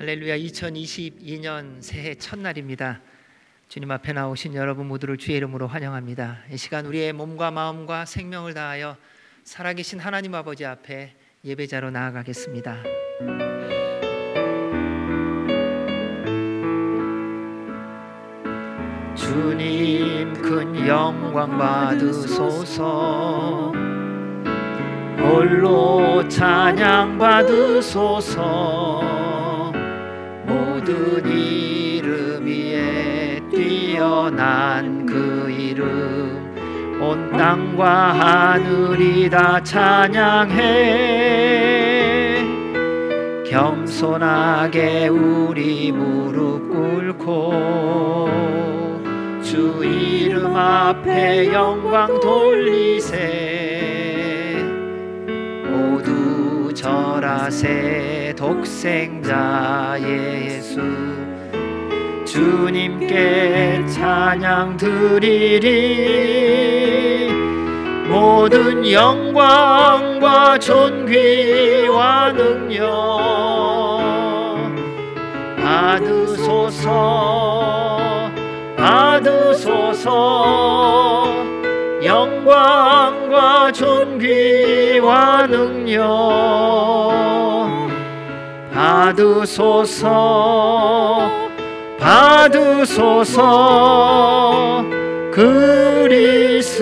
할렐루야. 2022년 새해 첫날입니다. 주님 앞에 나오신 여러분 모두를 주의 이름으로 환영합니다. 이 시간 우리의 몸과 마음과 생명을 다하여 살아계신 하나님 아버지 앞에 예배자로 나아가겠습니다. 주님 큰 영광 받으소서, 홀로 찬양 받으소서. 모든 이름 위에 뛰어난 그 이름, 온 땅과 하늘이 다 찬양해. 겸손하게 우리 무릎 꿇고 주 이름 앞에 영광 돌리세. 모두 절하세. 독생자 예수 주님께 찬양 드리리. 모든 영광과 존귀와 능력 받으소서, 받으소서. 영광과 존귀와 능력 받으소서, 받으소서. 그리스도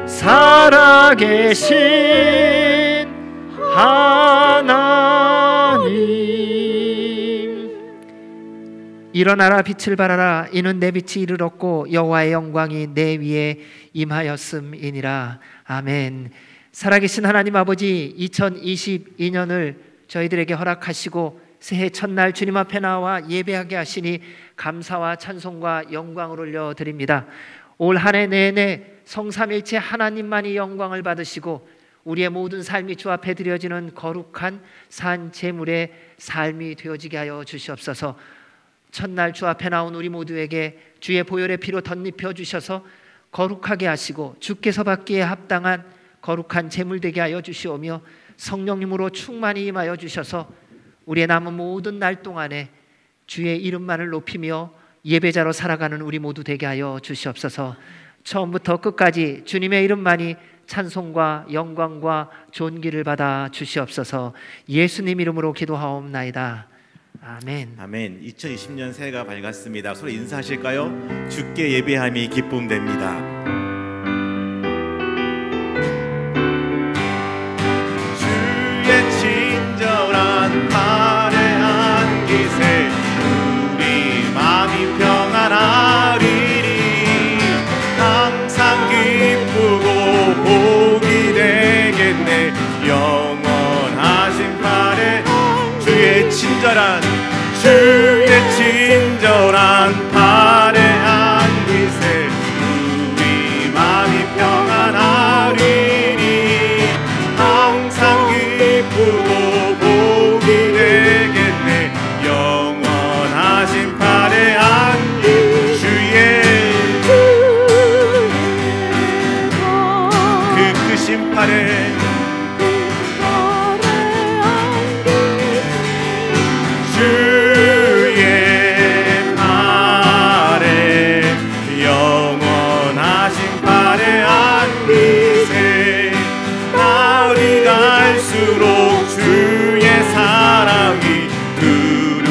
살아계신 하나님. 일어나라 빛을 발하라. 이는 내 빛이 이르렀고 여호와의 영광이 내 위에 임하였음이니라. 아멘. 살아계신 하나님 아버지, 2022년을 저희들에게 허락하시고 새해 첫날 주님 앞에 나와 예배하게 하시니 감사와 찬송과 영광을 올려드립니다. 올 한 해 내내 성삼일체 하나님만이 영광을 받으시고 우리의 모든 삶이 주 앞에 드려지는 거룩한 산 제물의 삶이 되어지게 하여 주시옵소서. 첫날 주 앞에 나온 우리 모두에게 주의 보혈의 피로 덧입혀 주셔서 거룩하게 하시고 주께서 받기에 합당한 거룩한 제물 되게 하여 주시오며 성령님으로 충만히 임하여 주셔서 우리의 남은 모든 날 동안에 주의 이름만을 높이며 예배자로 살아가는 우리 모두 되게 하여 주시옵소서. 처음부터 끝까지 주님의 이름만이 찬송과 영광과 존귀를 받아 주시옵소서. 예수님 이름으로 기도하옵나이다. 아멘. 아멘. 2020년 새해가 밝았습니다. 서로 인사하실까요? 주께 예배함이 기쁨 됩니다. 주의 친절한 발에 안기세. 우리 마음이 평안하리니 항상 기쁘고 복이 되겠네. 영원하신 발에 주의 친절한 발에 안기세. 우리 마음이 평안하리니 항상 기쁘고 복이 되겠네. 영원하신 발에 안기 주의 그 크신 발에 주의 사랑이 두루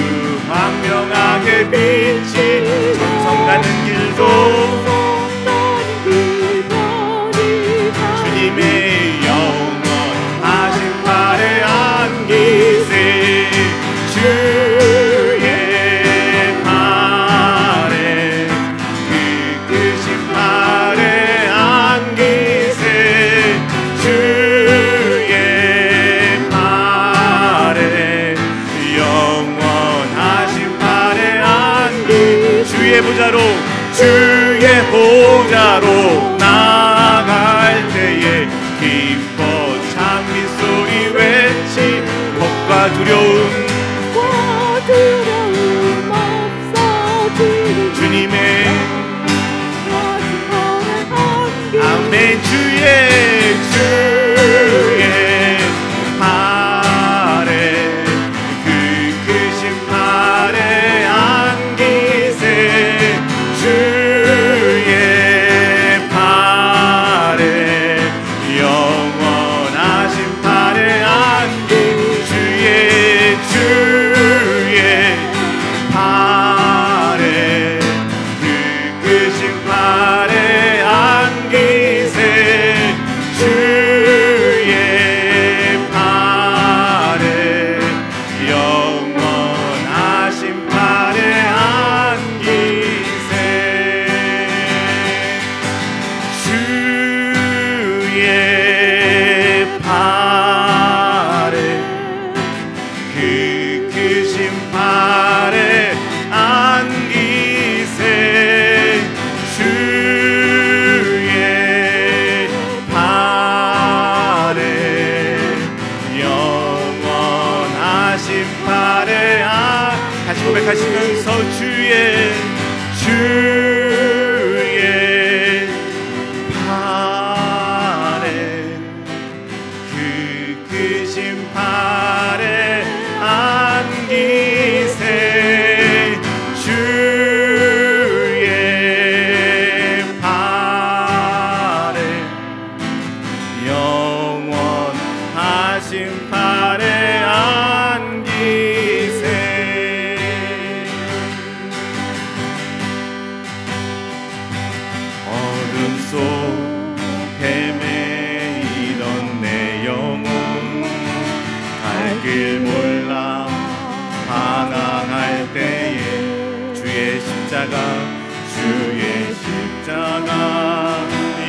광명하게 빛이 정성 가는 길도 주님의 영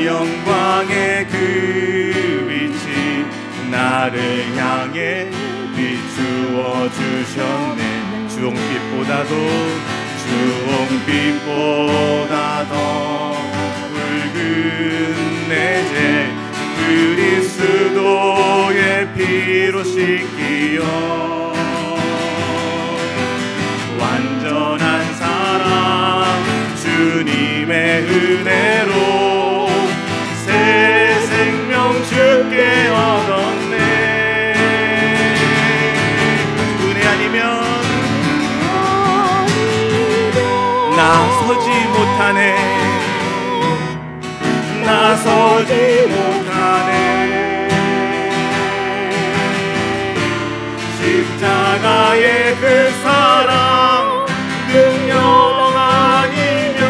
영광의 그 빛이 나를 향해 비추어 주셨네. 주홍빛보다도 붉은 내 죄 그리스도의 피로 씻기어 완전한 사랑 주님의 은혜로 새 생명 주께 얻었네. 은혜 아니면 나서지 못하네. 나서지 못하네. 십자가의 그 사랑 능력 아니면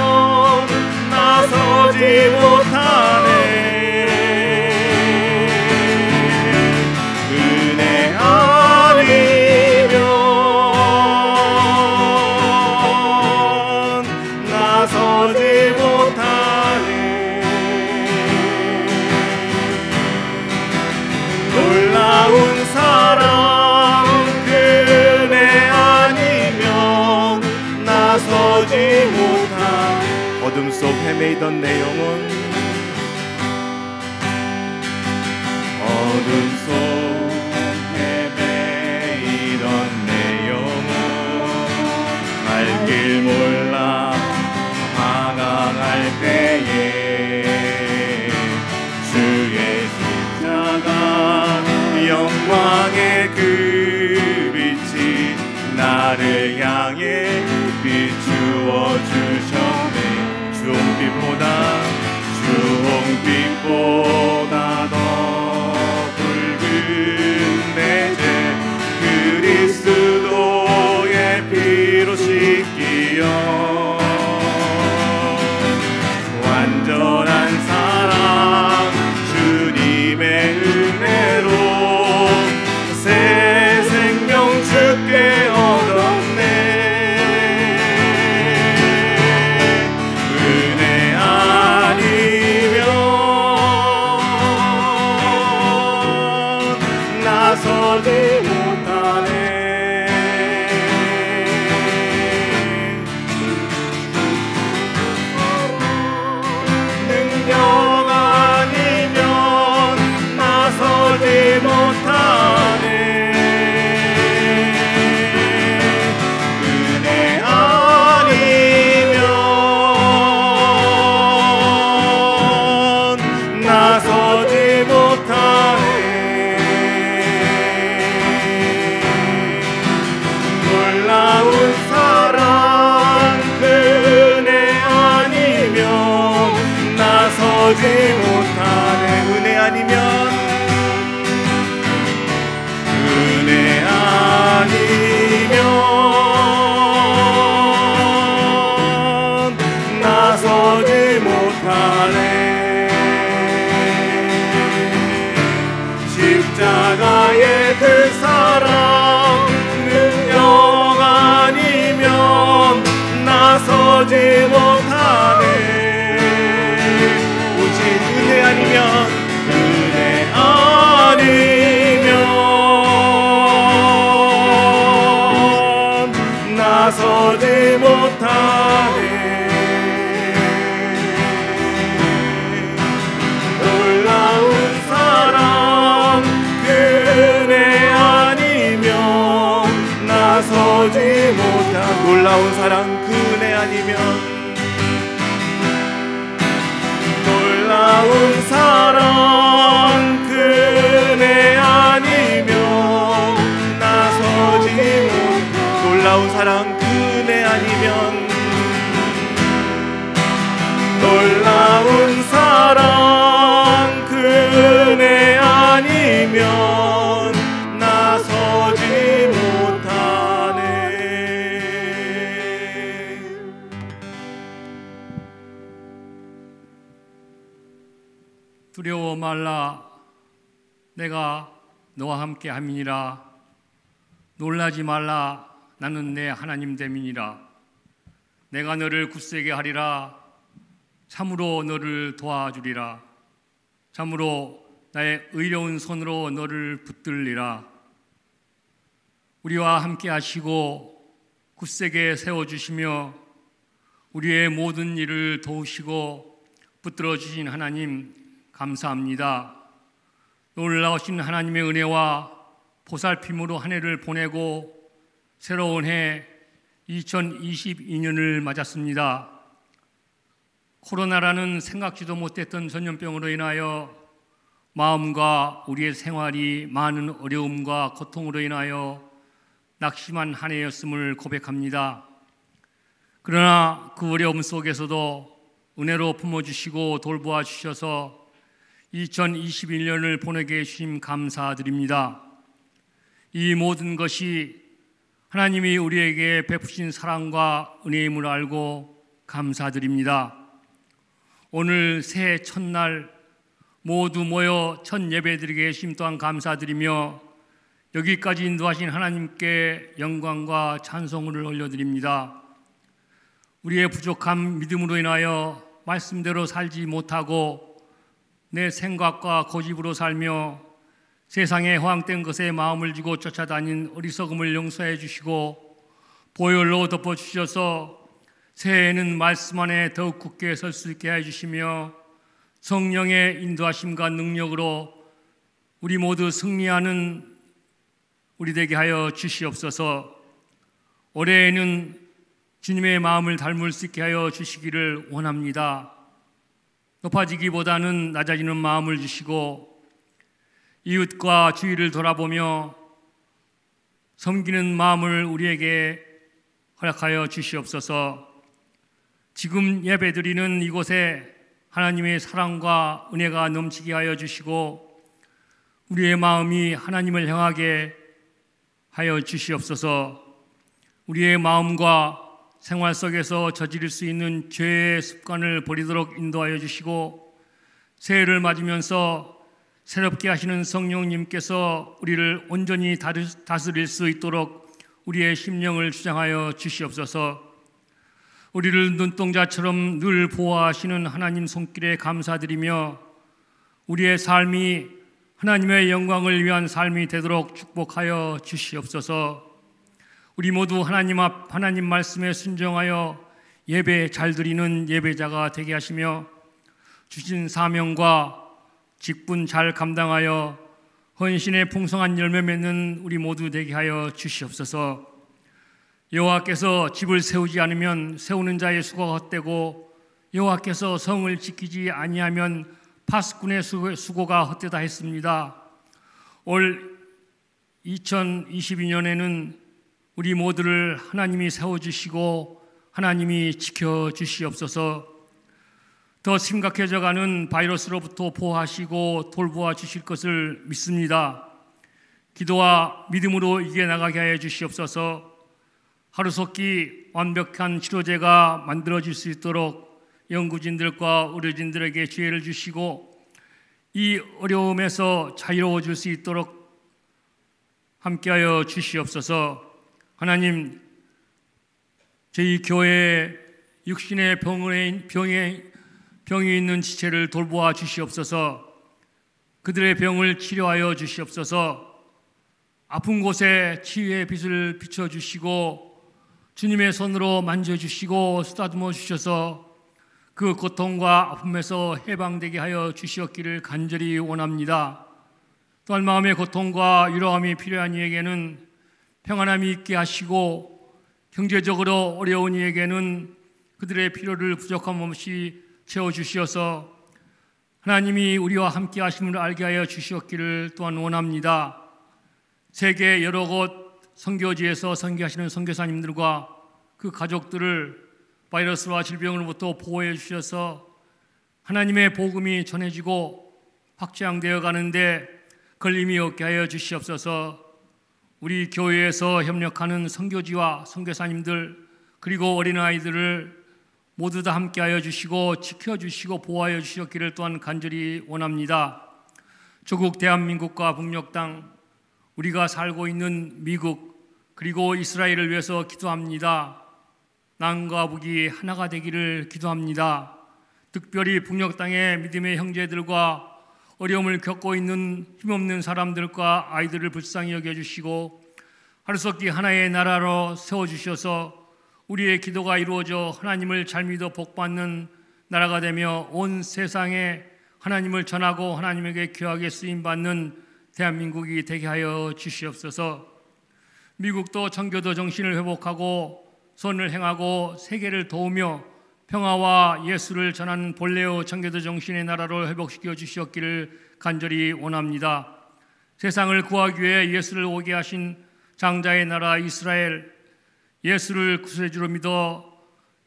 나서지 못하네. 은혜 아니면 나서지 못하네. 놀라운 사랑 그네 아니면 나서지 못한 어둠 속 헤매이던 내 영혼 어둠 속 헤매이던 내 영혼 갈 길 몰라 방황할 때에 주의 십자가 영광의 그 빛이 나를 향해 비추어 주셨네. 주홍빛보다 더 붉은 내 죄 그리스도의 피로 씻기어 완전한 사랑 주님의 은혜로 새 생명 주께 얻었네. 은혜 아니면 나서지 못하네. 능력 아니면 나서지 못하네. 은혜 아니면 나서지 못하네. 놀라운 사랑 그네 아니면 나서지 못하네. 은혜 아니면 나서지 못하네. 십자가의 그 사랑 능력 아니면 나서지 못하네. 오직 은혜 아니면 나서지 못하네. 놀라운 사랑 그네 아니면 나서지 못한 놀라운 사랑 그네 아니면 놀라운 사랑 그네 아니면 나서지 못한 놀라운 사랑 그네 아니면 놀라운 사랑 그네 아니면 나서지 못하네. 두려워 말라 내가 너와 함께 함이니라. 놀라지 말라 나는 내 하나님 됨이니라. 내가 너를 굳세게 하리라. 참으로 너를 도와주리라. 참으로 나의 의로운 손으로 너를 붙들리라. 우리와 함께 하시고 굳세게 세워주시며 우리의 모든 일을 도우시고 붙들어 주신 하나님 감사합니다. 놀라우신 하나님의 은혜와 보살핌으로 한 해를 보내고 새로운 해 2022년을 맞았습니다. 코로나라는 생각지도 못했던 전염병으로 인하여 마음과 우리의 생활이 많은 어려움과 고통으로 인하여 낙심한 한 해였음을 고백합니다. 그러나 그 어려움 속에서도 은혜로 품어주시고 돌보아 주셔서 2021년을 보내게 해주심 감사드립니다. 이 모든 것이 하나님이 우리에게 베푸신 사랑과 은혜임을 알고 감사드립니다. 오늘 새해 첫날 모두 모여 첫 예배드리게 해주심 또한 감사드리며 여기까지 인도하신 하나님께 영광과 찬송을 올려드립니다. 우리의 부족한 믿음으로 인하여 말씀대로 살지 못하고 내 생각과 고집으로 살며 세상에 허황된 것에 마음을 주고 쫓아다닌 어리석음을 용서해 주시고 보혈로 덮어주셔서 새해에는 말씀 안에 더욱 굳게 설 수 있게 해주시며 성령의 인도하심과 능력으로 우리 모두 승리하는 우리 되게 하여 주시옵소서. 올해에는 주님의 마음을 닮을 수 있게 하여 주시기를 원합니다. 높아지기보다는 낮아지는 마음을 주시고 이웃과 주위를 돌아보며 섬기는 마음을 우리에게 허락하여 주시옵소서. 지금 예배드리는 이곳에 하나님의 사랑과 은혜가 넘치게 하여 주시고 우리의 마음이 하나님을 향하게 하여 주시옵소서. 우리의 마음과 생활 속에서 저지를 수 있는 죄의 습관을 버리도록 인도하여 주시고 새해를 맞으면서 새롭게 하시는 성령님께서 우리를 온전히 다스릴 수 있도록 우리의 심령을 주장하여 주시옵소서. 우리를 눈동자처럼 늘 보호하시는 하나님 손길에 감사드리며 우리의 삶이 하나님의 영광을 위한 삶이 되도록 축복하여 주시옵소서. 우리 모두 하나님 앞 하나님 말씀에 순종하여 예배 잘 드리는 예배자가 되게 하시며 주신 사명과 직분 잘 감당하여 헌신의 풍성한 열매 맺는 우리 모두 되게 하여 주시옵소서. 여호와께서 집을 세우지 않으면 세우는 자의 수고가 헛되고 여호와께서 성을 지키지 아니하면 파수꾼의 수고가 헛되다 했습니다. 올 2022년에는 우리 모두를 하나님이 세워주시고 하나님이 지켜주시옵소서. 더 심각해져가는 바이러스로부터 보호하시고 돌보아 주실 것을 믿습니다. 기도와 믿음으로 이겨나가게 하여 주시옵소서. 하루속히 완벽한 치료제가 만들어질 수 있도록 연구진들과 의료진들에게 지혜를 주시고 이 어려움에서 자유로워질 수 있도록 함께하여 주시옵소서. 하나님, 저희 교회에 육신의 병이 있는 지체를 돌보아 주시옵소서. 그들의 병을 치료하여 주시옵소서. 아픈 곳에 치유의 빛을 비춰주시고 주님의 손으로 만져주시고 쓰다듬어 주셔서 그 고통과 아픔에서 해방되게 하여 주시옵기를 간절히 원합니다. 또한 마음의 고통과 위로함이 필요한 이에게는 평안함이 있게 하시고 경제적으로 어려운 이에게는 그들의 필요를 부족함 없이 채워주시어서 하나님이 우리와 함께 하심을 알게 하여 주시옵기를 또한 원합니다. 세계 여러 곳 선교지에서 선교하시는 선교사님들과 그 가족들을 바이러스와 질병으로부터 보호해 주셔서 하나님의 복음이 전해지고 확장되어 가는데 걸림이 없게 하여 주시옵소서. 우리 교회에서 협력하는 선교지와 선교사님들 그리고 어린아이들을 모두 다 함께하여 주시고 지켜주시고 보호하여 주시옵기를 또한 간절히 원합니다. 조국 대한민국과 북녘 땅 우리가 살고 있는 미국 그리고 이스라엘을 위해서 기도합니다. 남과 북이 하나가 되기를 기도합니다. 특별히 북녘 땅의 믿음의 형제들과 어려움을 겪고 있는 힘없는 사람들과 아이들을 불쌍히 여겨주시고 하루속히 하나의 나라로 세워주셔서 우리의 기도가 이루어져 하나님을 잘 믿어 복받는 나라가 되며 온 세상에 하나님을 전하고 하나님에게 귀하게 쓰임받는 대한민국이 되게 하여 주시옵소서. 미국도 청교도 정신을 회복하고 선을 행하고 세계를 도우며 평화와 예수를 전하는 본래의 청교도 정신의 나라를 회복시켜 주시옵기를 간절히 원합니다. 세상을 구하기 위해 예수를 오게 하신 장자의 나라 이스라엘, 예수를 구세주로 믿어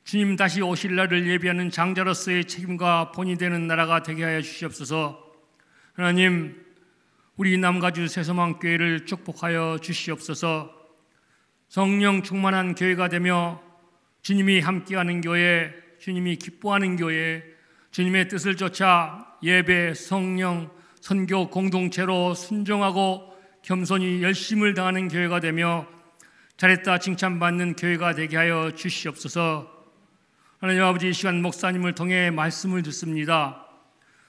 주님 다시 오실 날을 예비하는 장자로서의 책임과 본이 되는 나라가 되게 하여 주시옵소서. 하나님, 우리 남가주 새소망교회를 축복하여 주시옵소서. 성령 충만한 교회가 되며 주님이 함께하는 교회, 주님이 기뻐하는 교회, 주님의 뜻을 쫓아 예배, 성령, 선교 공동체로 순종하고 겸손히 열심을 다하는 교회가 되며 잘했다 칭찬받는 교회가 되게 하여 주시옵소서. 하나님 아버지, 이 시간 목사님을 통해 말씀을 듣습니다.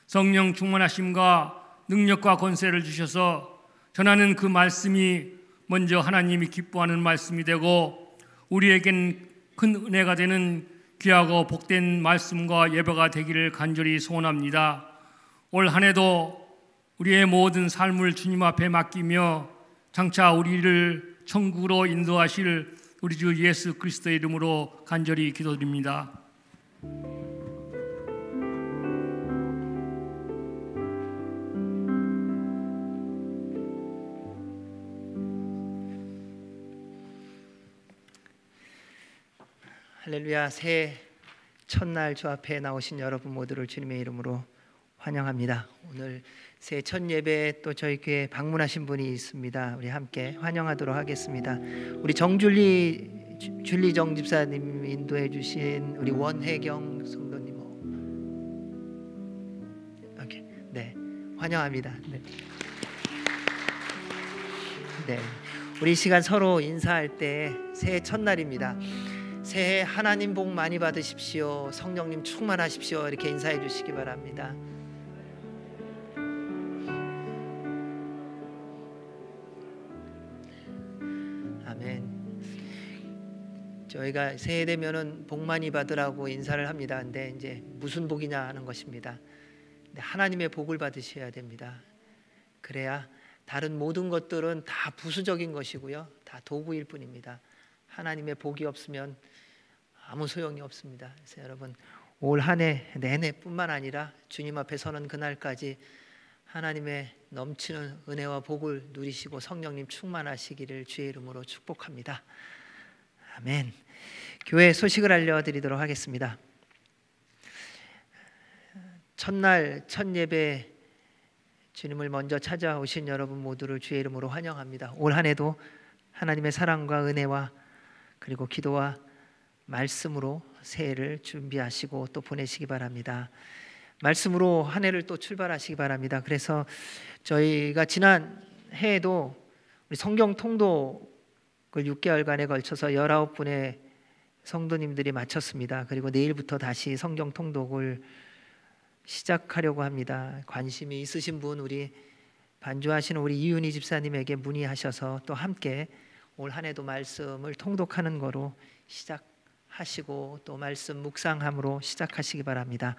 성령 충만하심과 능력과 권세를 주셔서 전하는 그 말씀이 먼저 하나님이 기뻐하는 말씀이 되고 우리에겐 큰 은혜가 되는 귀하고 복된 말씀과 예배가 되기를 간절히 소원합니다. 올 한 해도 우리의 모든 삶을 주님 앞에 맡기며 장차 우리를 천국으로 인도하실 우리 주 예수 그리스도의 이름으로 간절히 기도드립니다. 할렐루야. 새해 첫날 주 앞에 나오신 여러분 모두를 주님의 이름으로 환영합니다. 오늘 새해 첫 예배에 또 저희 교회에 방문하신 분이 있습니다. 우리 함께 환영하도록 하겠습니다. 우리 줄리정 집사님 인도해 주신 우리 원혜경 성도님, 오케이. 네, 환영합니다. 네. 네, 우리 이 시간 서로 인사할 때 새해 첫날입니다. 새해 하나님 복 많이 받으십시오, 성령님 충만하십시오, 이렇게 인사해 주시기 바랍니다. 아멘. 저희가 새해 되면은 복 많이 받으라고 인사를 합니다. 근데 이제 무슨 복이냐 하는 것입니다. 근데 하나님의 복을 받으셔야 됩니다. 그래야 다른 모든 것들은 다 부수적인 것이고요, 다 도구일 뿐입니다. 하나님의 복이 없으면 아무 소용이 없습니다. 그래서 여러분, 올 한 해 내내뿐만 아니라 주님 앞에 서는 그날까지 하나님의 넘치는 은혜와 복을 누리시고 성령님 충만하시기를 주의 이름으로 축복합니다. 아멘. 교회 소식을 알려드리도록 하겠습니다. 첫날 첫 예배 주님을 먼저 찾아오신 여러분 모두를 주의 이름으로 환영합니다. 올 한 해도 하나님의 사랑과 은혜와 그리고 기도와 말씀으로 새해를 준비하시고 또 보내시기 바랍니다. 말씀으로 한 해를 또 출발하시기 바랍니다. 그래서 저희가 지난 해에도 우리 성경 통독을 6개월간에 걸쳐서 19분의 성도님들이 마쳤습니다. 그리고 내일부터 다시 성경 통독을 시작하려고 합니다. 관심이 있으신 분, 우리 반주하시는 우리 이윤희 집사님에게 문의하셔서 또 함께 올 한 해도 말씀을 통독하는 거로 시작하시고 또 말씀 묵상함으로 시작하시기 바랍니다.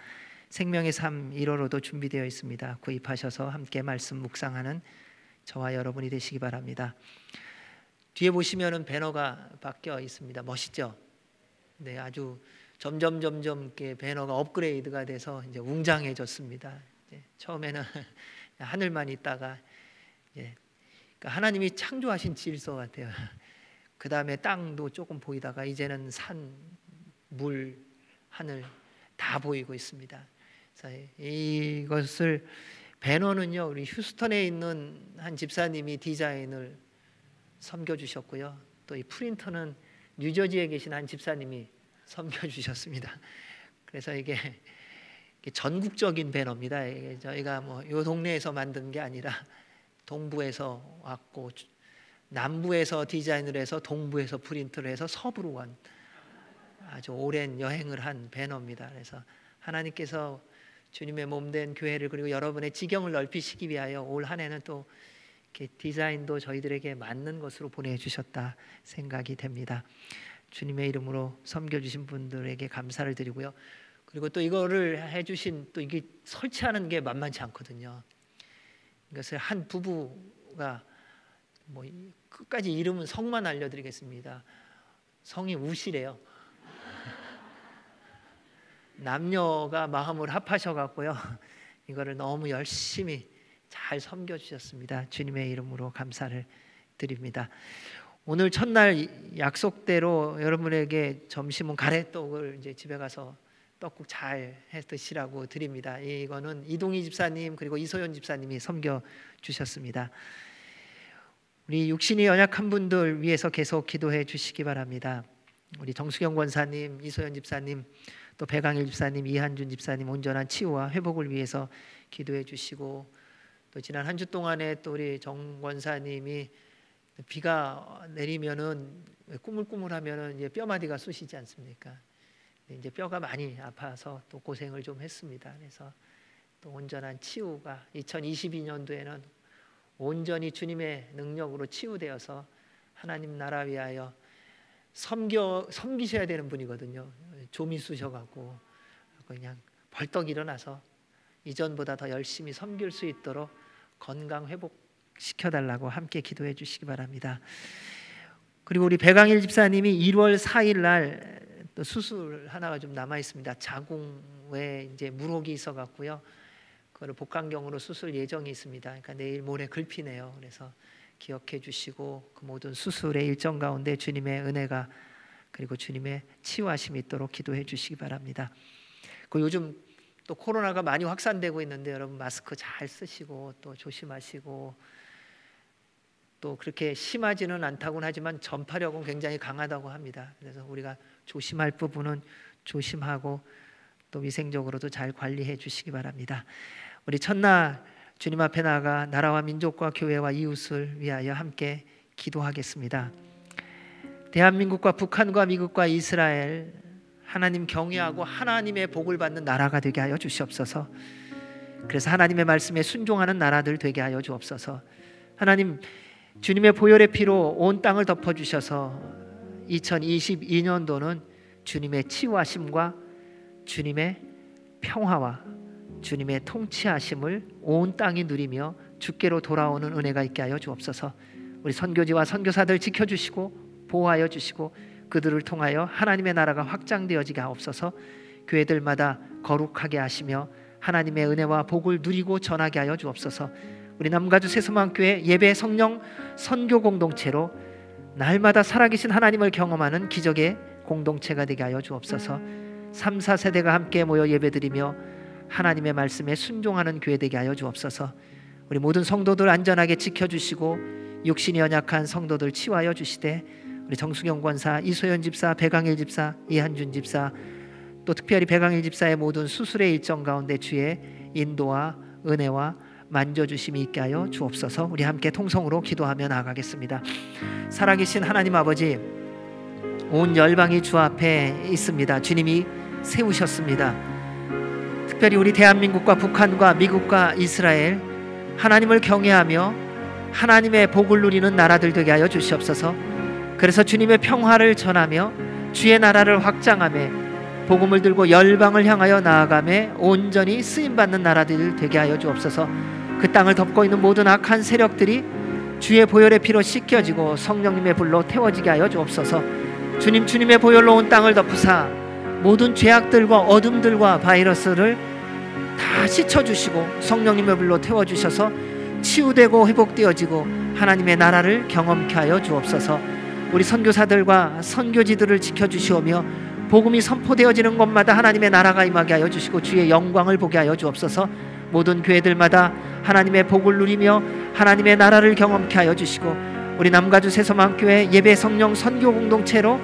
생명의 삶 1호로도 준비되어 있습니다. 구입하셔서 함께 말씀 묵상하는 저와 여러분이 되시기 바랍니다. 뒤에 보시면은 배너가 바뀌어 있습니다. 멋있죠? 네, 아주 점점 이렇게 배너가 업그레이드가 돼서 이제 웅장해졌습니다. 이제 처음에는 하늘만 있다가 그러니까 하나님이 창조하신 질서 같아요. 그 다음에 땅도 조금 보이다가 이제는 산, 물, 하늘 다 보이고 있습니다. 그래서 이것을 배너는요, 우리 휴스턴에 있는 한 집사님이 디자인을 섬겨주셨고요. 또 이 프린터는 뉴저지에 계신 한 집사님이 섬겨주셨습니다. 그래서 이게 전국적인 배너입니다. 이게 저희가 뭐 이 동네에서 만든 게 아니라 동부에서 왔고 남부에서 디자인을 해서 동부에서 프린트를 해서 서부로 간 아주 오랜 여행을 한 배너입니다. 그래서 하나님께서 주님의 몸된 교회를 그리고 여러분의 지경을 넓히시기 위하여 올 한 해는 또 이렇게 디자인도 저희들에게 맞는 것으로 보내주셨다 생각이 됩니다. 주님의 이름으로 섬겨주신 분들에게 감사를 드리고요. 그리고 또 이거를 해주신 또 이게 설치하는 게 만만치 않거든요. 이것을 한 부부가 뭐 끝까지 이름은 성만 알려드리겠습니다. 성이 우시래요. 남녀가 마음을 합하셔갖고요. 이거를 너무 열심히 잘 섬겨주셨습니다. 주님의 이름으로 감사를 드립니다. 오늘 첫날 약속대로 여러분에게 점심은 가래떡을 이제 집에 가서 떡국 잘 해 드시라고 드립니다. 이거는 이동희 집사님 그리고 이소연 집사님이 섬겨 주셨습니다. 우리 육신이 연약한 분들 위해서 계속 기도해 주시기 바랍니다. 우리 정수경 권사님, 이소연 집사님, 또 배강일 집사님, 이한준 집사님 온전한 치유와 회복을 위해서 기도해 주시고, 또 지난 한 주 동안에 또 우리 정 권사님이 비가 내리면은 꾸물꾸물하면은 이제 뼈마디가 쑤시지 않습니까? 이제 뼈가 많이 아파서 또 고생을 좀 했습니다. 그래서 또 온전한 치유가 2022년도에는 온전히 주님의 능력으로 치유되어서 하나님 나라 위하여 섬기셔야 되는 분이거든요. 좀이 쑤셔갖고 그냥 벌떡 일어나서 이전보다 더 열심히 섬길 수 있도록 건강 회복시켜달라고 함께 기도해 주시기 바랍니다. 그리고 우리 배강일 집사님이 1월 4일 날 또 수술 하나가 좀 남아 있습니다. 자궁에 이제 물혹이 있어갖고요. 그걸 복강경으로 수술 예정이 있습니다. 그러니까 내일 모레 글피네요. 그래서 기억해 주시고 그 모든 수술의 일정 가운데 주님의 은혜가 그리고 주님의 치유하심이 있도록 기도해 주시기 바랍니다. 그 요즘 또 코로나가 많이 확산되고 있는데 여러분 마스크 잘 쓰시고 또 조심하시고, 또 그렇게 심하지는 않다고는 하지만 전파력은 굉장히 강하다고 합니다. 그래서 우리가 조심할 부분은 조심하고 또 위생적으로도 잘 관리해 주시기 바랍니다. 우리 첫날 주님 앞에 나아가 나라와 민족과 교회와 이웃을 위하여 함께 기도하겠습니다. 대한민국과 북한과 미국과 이스라엘 하나님 경외하고 하나님의 복을 받는 나라가 되게 하여 주시옵소서. 그래서 하나님의 말씀에 순종하는 나라들 되게 하여 주옵소서. 하나님 주님의 보혈의 피로 온 땅을 덮어주셔서 2022년도는 주님의 치유하심과 주님의 평화와 주님의 통치하심을 온 땅이 누리며 주께로 돌아오는 은혜가 있게 하여 주옵소서. 우리 선교지와 선교사들 지켜주시고 보호하여 주시고 그들을 통하여 하나님의 나라가 확장되어지게 하옵소서. 교회들마다 거룩하게 하시며 하나님의 은혜와 복을 누리고 전하게 하여 주옵소서. 우리 남가주 새소망교회 예배 성령 선교 공동체로 날마다 살아계신 하나님을 경험하는 기적의 공동체가 되게 하여 주옵소서. 3, 4세대가 함께 모여 예배드리며 하나님의 말씀에 순종하는 교회 되게 하여 주옵소서. 우리 모든 성도들 안전하게 지켜주시고 육신이 연약한 성도들 치유하여 주시되, 우리 정수경 권사, 이소연 집사, 배강일 집사, 이한준 집사, 또 특별히 배강일 집사의 모든 수술의 일정 가운데 주의 인도와 은혜와 만져주심이 있게 하여 주옵소서. 우리 함께 통성으로 기도하며 나아가겠습니다. 살아계신 하나님 아버지, 온 열방이 주 앞에 있습니다. 주님이 세우셨습니다. 특별히 우리 대한민국과 북한과 미국과 이스라엘 하나님을 경외하며 하나님의 복을 누리는 나라들 되게 하여 주시옵소서. 그래서 주님의 평화를 전하며 주의 나라를 확장하며 복음을 들고 열방을 향하여 나아가며 온전히 쓰임받는 나라들 되게 하여 주옵소서. 그 땅을 덮고 있는 모든 악한 세력들이 주의 보혈의 피로 씻겨지고 성령님의 불로 태워지게 하여 주옵소서. 주님의 보혈로 온 땅을 덮으사 모든 죄악들과 어둠들과 바이러스를 다 씻어주시고 성령님의 불로 태워주셔서 치유되고 회복되어지고 하나님의 나라를 경험케 하여 주옵소서. 우리 선교사들과 선교지들을 지켜주시오며 복음이 선포되어지는 곳마다 하나님의 나라가 임하게 하여 주시고 주의 영광을 보게 하여 주옵소서. 모든 교회들마다 하나님의 복을 누리며 하나님의 나라를 경험케 하여 주시고, 우리 남가주 새소망교회 예배 성령 선교 공동체로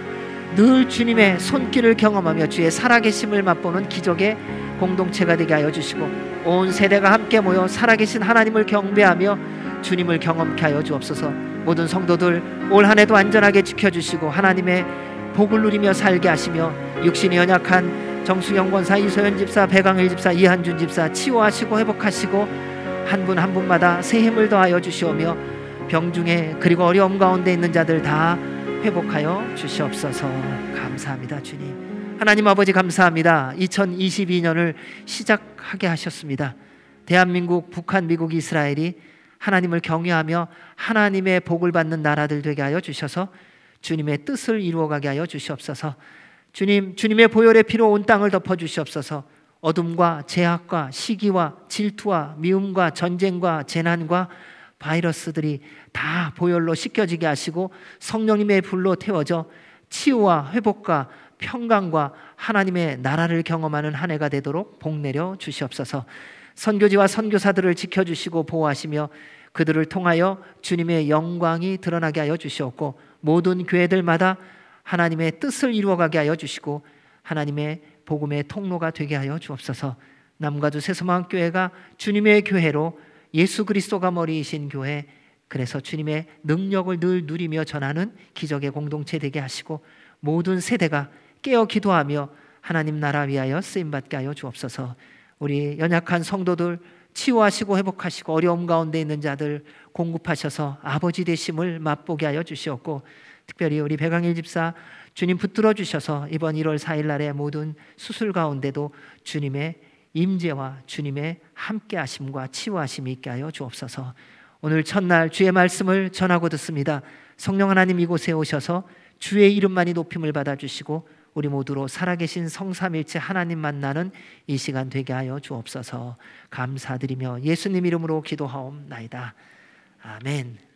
늘 주님의 손길을 경험하며 주의 살아계심을 맛보는 기적의 공동체가 되게 하여 주시고, 온 세대가 함께 모여 살아계신 하나님을 경배하며 주님을 경험케 하여 주옵소서. 모든 성도들 올 한 해도 안전하게 지켜주시고 하나님의 복을 누리며 살게 하시며 육신이 연약한 정수경 권사, 이소연 집사, 배강일 집사, 이한준 집사 치유하시고 회복하시고 한 분 한 분마다 새 힘을 더하여 주시오며 병중에 그리고 어려움 가운데 있는 자들 다 회복하여 주시옵소서. 감사합니다. 주님 하나님 아버지 감사합니다. 2022년을 시작하게 하셨습니다. 대한민국, 북한, 미국, 이스라엘이 하나님을 경외하며 하나님의 복을 받는 나라들 되게 하여 주셔서 주님의 뜻을 이루어가게 하여 주시옵소서. 주님의 보혈의 피로 온 땅을 덮어 주시옵소서. 어둠과 죄악과 시기와 질투와 미움과 전쟁과 재난과 바이러스들이 다 보혈로 씻겨지게 하시고 성령님의 불로 태워져 치유와 회복과 평강과 하나님의 나라를 경험하는 한 해가 되도록 복 내려 주시옵소서. 선교지와 선교사들을 지켜주시고 보호하시며 그들을 통하여 주님의 영광이 드러나게 하여 주시옵고 모든 교회들마다 하나님의 뜻을 이루어가게 하여 주시고 하나님의 복음의 통로가 되게 하여 주옵소서. 남가주 새소망교회가 주님의 교회로 예수 그리스도가 머리이신 교회, 그래서 주님의 능력을 늘 누리며 전하는 기적의 공동체 되게 하시고 모든 세대가 깨어 기도하며 하나님 나라 위하여 쓰임받게 하여 주옵소서. 우리 연약한 성도들 치유하시고 회복하시고 어려움 가운데 있는 자들 공급하셔서 아버지 되심을 맛보게 하여 주시옵고 특별히 우리 배강일 집사 주님 붙들어 주셔서 이번 1월 4일 날의 모든 수술 가운데도 주님의 임재와 주님의 함께 하심과 치유하심이 있게 하여 주옵소서. 오늘 첫날 주의 말씀을 전하고 듣습니다. 성령 하나님 이곳에 오셔서 주의 이름만이 높임을 받아주시고 우리 모두로 살아계신 성삼일체 하나님 만나는 이 시간 되게 하여 주옵소서. 감사드리며 예수님 이름으로 기도하옵나이다. 아멘.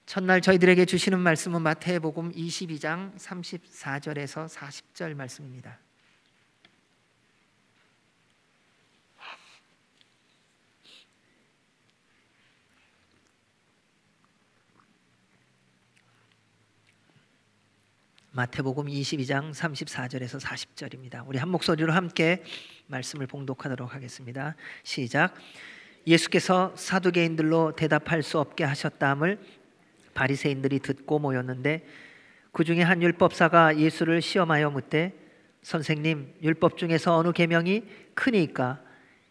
첫날 저희들에게 주시는 말씀은 마태복음 22장 34절에서 40절 말씀입니다. 마태복음 22장 34절에서 40절입니다. 우리 한 목소리로 함께 말씀을 봉독하도록 하겠습니다. 시작. 예수께서 사두개인들로 대답할 수 없게 하셨다함을 바리새인들이 듣고 모였는데 그 중에 한 율법사가 예수를 시험하여 묻되 선생님, 율법 중에서 어느 계명이 크니까?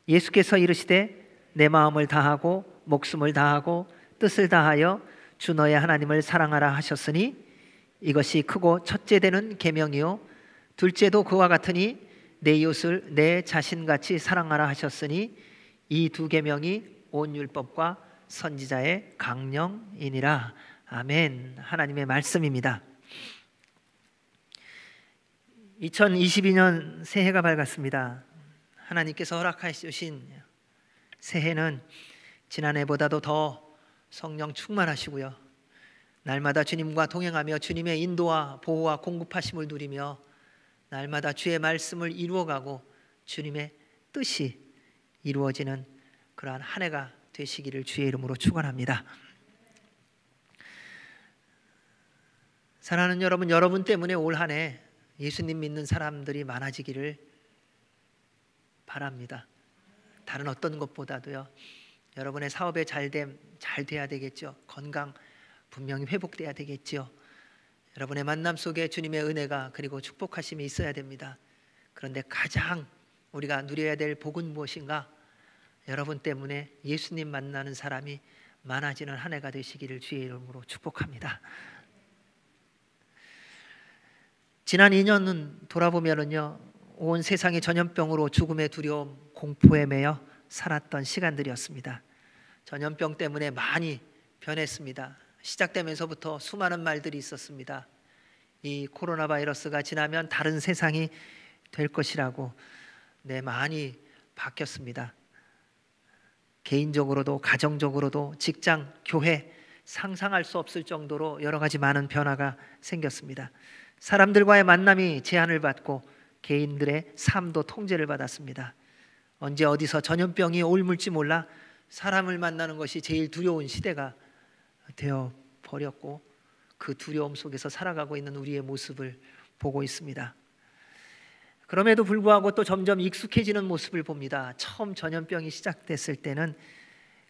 예수께서 이르시되 내 마음을 다하고 목숨을 다하고 뜻을 다하여 주 너의 하나님을 사랑하라 하셨으니 이것이 크고 첫째 되는 계명이요 둘째도 그와 같으니 내 이웃을 내 자신같이 사랑하라 하셨으니 이 두 계명이 온 율법과 선지자의 강령이니라. 아멘. 하나님의 말씀입니다. 2022년 새해가 밝았습니다. 하나님께서 허락하여 주신 새해는 지난해보다도 더 성령 충만하시고요, 날마다 주님과 동행하며 주님의 인도와 보호와 공급하심을 누리며 날마다 주의 말씀을 이루어가고 주님의 뜻이 이루어지는 그러한 한 해가 되시기를 주의 이름으로 축원합니다. 사랑하는 여러분, 여러분 때문에 올 한 해 예수님 믿는 사람들이 많아지기를 바랍니다. 다른 어떤 것보다도요. 여러분의 사업에 잘 돼야 되겠죠. 건강 분명히 회복돼야 되겠죠. 여러분의 만남 속에 주님의 은혜가 그리고 축복하심이 있어야 됩니다. 그런데 가장 우리가 누려야 될 복은 무엇인가? 여러분 때문에 예수님 만나는 사람이 많아지는 한 해가 되시기를 주의 이름으로 축복합니다. 지난 2년은 돌아보면은요, 온 세상이 전염병으로 죽음의 두려움, 공포에 매여 살았던 시간들이었습니다. 전염병 때문에 많이 변했습니다. 시작되면서부터 수많은 말들이 있었습니다. 이 코로나 바이러스가 지나면 다른 세상이 될 것이라고 많이 바뀌었습니다. 개인적으로도 가정적으로도 직장, 교회 상상할 수 없을 정도로 여러 가지 많은 변화가 생겼습니다. 사람들과의 만남이 제한을 받고 개인들의 삶도 통제를 받았습니다. 언제 어디서 전염병이 옮을지 몰라 사람을 만나는 것이 제일 두려운 시대가 되어 버렸고 그 두려움 속에서 살아가고 있는 우리의 모습을 보고 있습니다. 그럼에도 불구하고 또 점점 익숙해지는 모습을 봅니다. 처음 전염병이 시작됐을 때는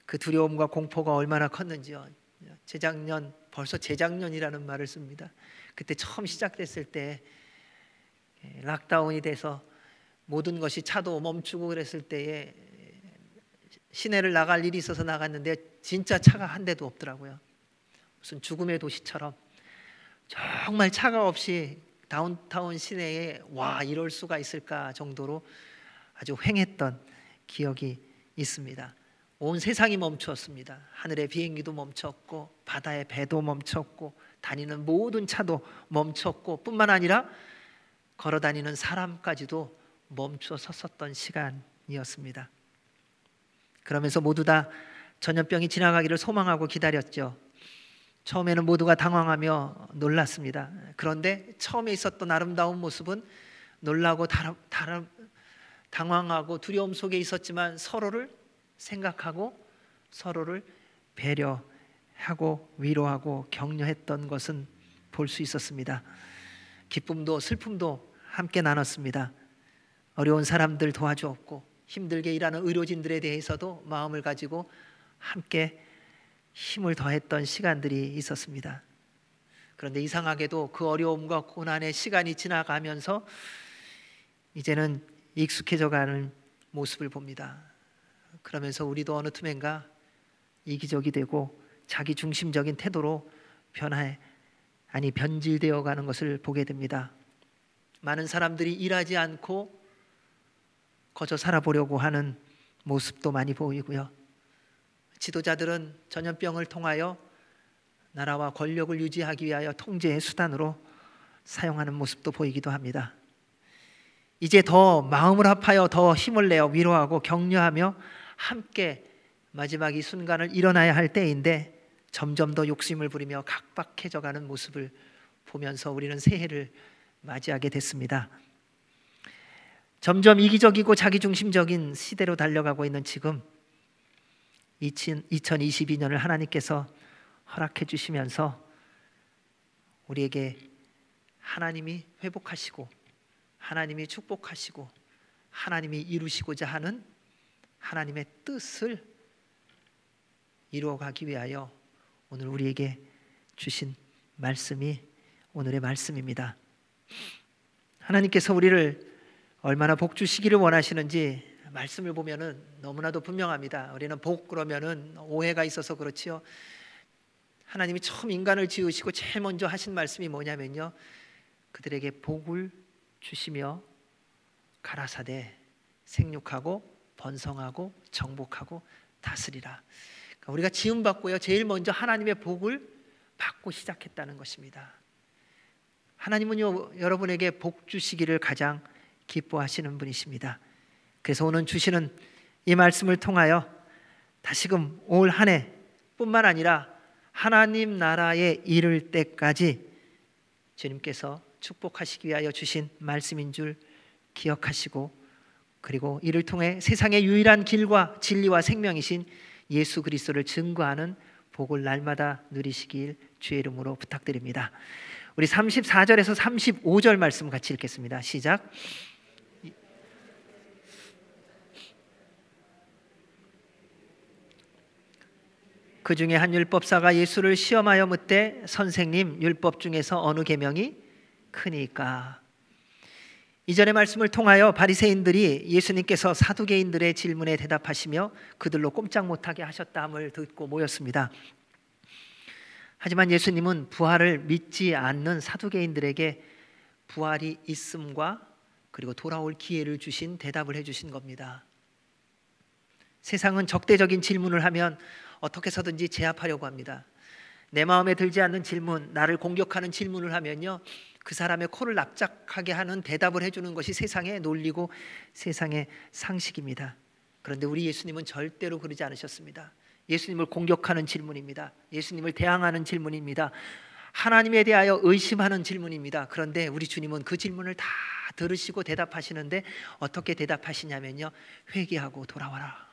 그 두려움과 공포가 얼마나 컸는지요. 벌써 재작년이라는 말을 씁니다. 그때 처음 시작됐을 때 락다운이 돼서 모든 것이 차도 멈추고 그랬을 때에 시내를 나갈 일이 있어서 나갔는데 진짜 차가 한 대도 없더라고요. 무슨 죽음의 도시처럼 정말 차가 없이 다운타운 시내에 와 이럴 수가 있을까 정도로 아주 휑했던 기억이 있습니다. 온 세상이 멈추었습니다. 하늘의 비행기도 멈췄고 바다의 배도 멈췄고 다니는 모든 차도 멈췄고 뿐만 아니라 걸어다니는 사람까지도 멈춰 섰었던 시간이었습니다. 그러면서 모두 다 전염병이 지나가기를 소망하고 기다렸죠. 처음에는 모두가 당황하며 놀랐습니다. 그런데 처음에 있었던 아름다운 모습은 놀라고 당황하고 두려움 속에 있었지만 서로를 생각하고 서로를 배려하고 위로하고 격려했던 것은 볼 수 있었습니다. 기쁨도 슬픔도 함께 나눴습니다. 어려운 사람들 도와주었고 힘들게 일하는 의료진들에 대해서도 마음을 가지고 함께 힘을 더했던 시간들이 있었습니다. 그런데 이상하게도 그 어려움과 고난의 시간이 지나가면서 이제는 익숙해져가는 모습을 봅니다. 그러면서 우리도 어느 틈엔가 이기적이 되고 자기중심적인 태도로 변질되어 가는 것을 보게 됩니다. 많은 사람들이 일하지 않고 거저 살아보려고 하는 모습도 많이 보이고요. 지도자들은 전염병을 통하여 나라와 권력을 유지하기 위하여 통제의 수단으로 사용하는 모습도 보이기도 합니다. 이제 더 마음을 합하여 더 힘을 내어 위로하고 격려하며 함께 마지막 이 순간을 일어나야 할 때인데 점점 더 욕심을 부리며 각박해져가는 모습을 보면서 우리는 새해를 맞이하게 됐습니다. 점점 이기적이고 자기중심적인 시대로 달려가고 있는 지금 2022년을 하나님께서 허락해 주시면서 우리에게 하나님이 회복하시고 하나님이 축복하시고 하나님이 이루시고자 하는 하나님의 뜻을 이루어가기 위하여 오늘 우리에게 주신 말씀이 오늘의 말씀입니다. 하나님께서 우리를 얼마나 복 주시기를 원하시는지 말씀을 보면은 너무나도 분명합니다. 우리는 복 그러면은 오해가 있어서 그렇지요. 하나님이 처음 인간을 지으시고 제일 먼저 하신 말씀이 뭐냐면요, 그들에게 복을 주시며 가라사대 생육하고 번성하고 정복하고 다스리라. 그러니까 우리가 지음 받고요, 제일 먼저 하나님의 복을 받고 시작했다는 것입니다. 하나님은요, 여러분에게 복 주시기를 가장 기뻐하시는 분이십니다. 그래서 오늘 주시는 이 말씀을 통하여 다시금 올 한 해 뿐만 아니라 하나님 나라에 이를 때까지 주님께서 축복하시기 위하여 주신 말씀인 줄 기억하시고, 그리고 이를 통해 세상의 유일한 길과 진리와 생명이신 예수 그리스도를 증거하는 복을 날마다 누리시길 주의 이름으로 부탁드립니다. 우리 34절에서 35절 말씀 같이 읽겠습니다. 시작. 그 중에 한 율법사가 예수를 시험하여 묻되 선생님, 율법 중에서 어느 계명이 크니까? 이전의 말씀을 통하여 바리새인들이 예수님께서 사두개인들의 질문에 대답하시며 그들로 꼼짝 못하게 하셨다함을 듣고 모였습니다. 하지만 예수님은 부활을 믿지 않는 사두개인들에게 부활이 있음과 그리고 돌아올 기회를 주신 대답을 해주신 겁니다. 세상은 적대적인 질문을 하면 어떻게 해서든지 제압하려고 합니다. 내 마음에 들지 않는 질문, 나를 공격하는 질문을 하면요, 그 사람의 코를 납작하게 하는 대답을 해주는 것이 세상의 논리고 세상의 상식입니다. 그런데 우리 예수님은 절대로 그러지 않으셨습니다. 예수님을 공격하는 질문입니다. 예수님을 대항하는 질문입니다. 하나님에 대하여 의심하는 질문입니다. 그런데 우리 주님은 그 질문을 다 들으시고 대답하시는데 어떻게 대답하시냐면요, 회개하고 돌아와라.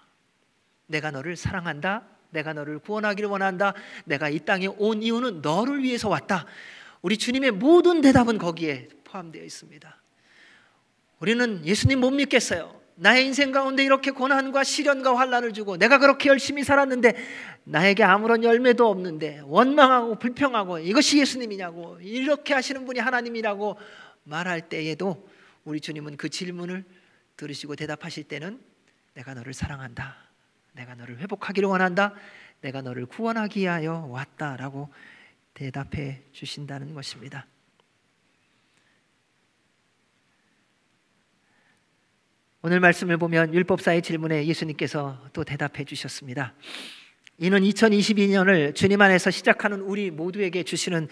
내가 너를 사랑한다. 내가 너를 구원하기를 원한다. 내가 이 땅에 온 이유는 너를 위해서 왔다. 우리 주님의 모든 대답은 거기에 포함되어 있습니다. 우리는 예수님 못 믿겠어요. 나의 인생 가운데 이렇게 고난과 시련과 환난을 주고 내가 그렇게 열심히 살았는데 나에게 아무런 열매도 없는데 원망하고 불평하고 이것이 예수님이냐고, 이렇게 하시는 분이 하나님이라고 말할 때에도 우리 주님은 그 질문을 들으시고 대답하실 때는 내가 너를 사랑한다, 내가 너를 회복하기를 원한다, 내가 너를 구원하기 위하여 왔다라고 대답해 주신다는 것입니다. 오늘 말씀을 보면 율법사의 질문에 예수님께서 또 대답해 주셨습니다. 이는 2022년을 주님 안에서 시작하는 우리 모두에게 주시는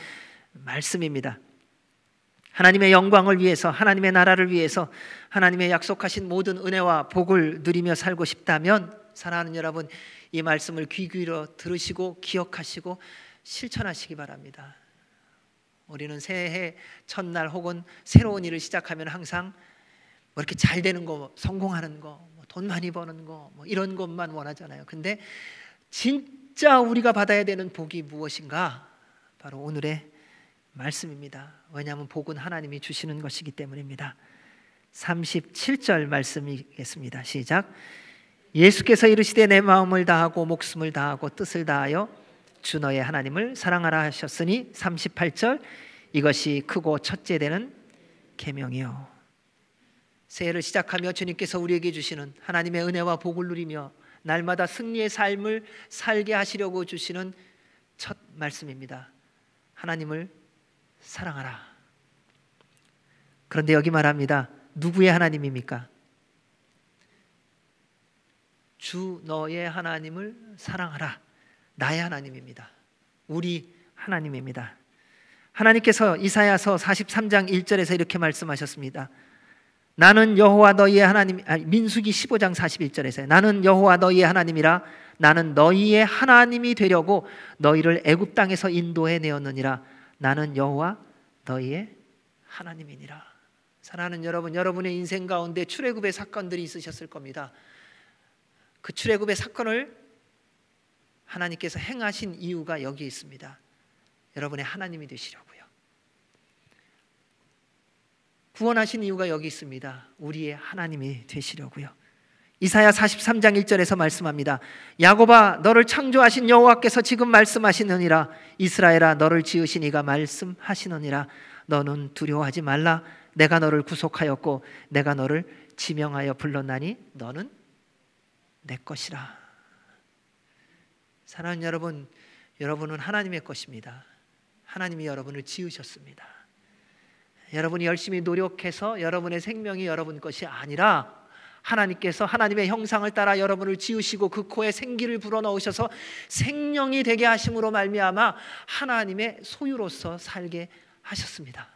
말씀입니다. 하나님의 영광을 위해서, 하나님의 나라를 위해서, 하나님의 약속하신 모든 은혜와 복을 누리며 살고 싶다면 사랑하는 여러분, 이 말씀을 귀 기울여 들으시고 기억하시고 실천하시기 바랍니다. 우리는 새해 첫날 혹은 새로운 일을 시작하면 항상 뭐 이렇게 잘 되는 거, 성공하는 거, 돈 많이 버는 거, 이런 것만 원하잖아요. 근데 진짜 우리가 받아야 되는 복이 무엇인가? 바로 오늘의 말씀입니다. 왜냐하면 복은 하나님이 주시는 것이기 때문입니다. 37절 말씀이겠습니다. 시작. 예수께서 이르시되 내 마음을 다하고 목숨을 다하고 뜻을 다하여 주 너의 하나님을 사랑하라 하셨으니 38절 이것이 크고 첫째 되는 계명이요. 새해를 시작하며 주님께서 우리에게 주시는 하나님의 은혜와 복을 누리며 날마다 승리의 삶을 살게 하시려고 주시는 첫 말씀입니다. 하나님을 사랑하라. 그런데 여기 말합니다. 누구의 하나님입니까? 주 너의 하나님을 사랑하라. 나의 하나님입니다. 우리 하나님입니다. 하나님께서 이사야서 43장 1절에서 이렇게 말씀하셨습니다. 나는 여호와 너희의 하나님, 민수기 15장 41절에서요. 나는 여호와 너희의 하나님이라. 나는 너희의 하나님이 되려고 너희를 애굽 땅에서 인도해 내었느니라. 나는 여호와 너희의 하나님이니라. 사랑하는 여러분, 여러분의 인생 가운데 출애굽의 사건들이 있으셨을 겁니다. 그 출애굽의 사건을 하나님께서 행하신 이유가 여기 있습니다. 여러분의 하나님이 되시려고요. 구원하신 이유가 여기 있습니다. 우리의 하나님이 되시려고요. 이사야 43장 1절에서 말씀합니다. 야곱아 너를 창조하신 여호와께서 지금 말씀하시느니라. 이스라엘아 너를 지으신 이가 말씀하시느니라. 너는 두려워하지 말라. 내가 너를 구속하였고 내가 너를 지명하여 불렀나니 너는 내 것이라. 사랑하는 여러분, 여러분은 하나님의 것입니다. 하나님이 여러분을 지으셨습니다. 여러분이 열심히 노력해서 여러분의 생명이 여러분 것이 아니라 하나님께서 하나님의 형상을 따라 여러분을 지으시고 그 코에 생기를 불어넣으셔서 생명이 되게 하심으로 말미암아 하나님의 소유로서 살게 하셨습니다.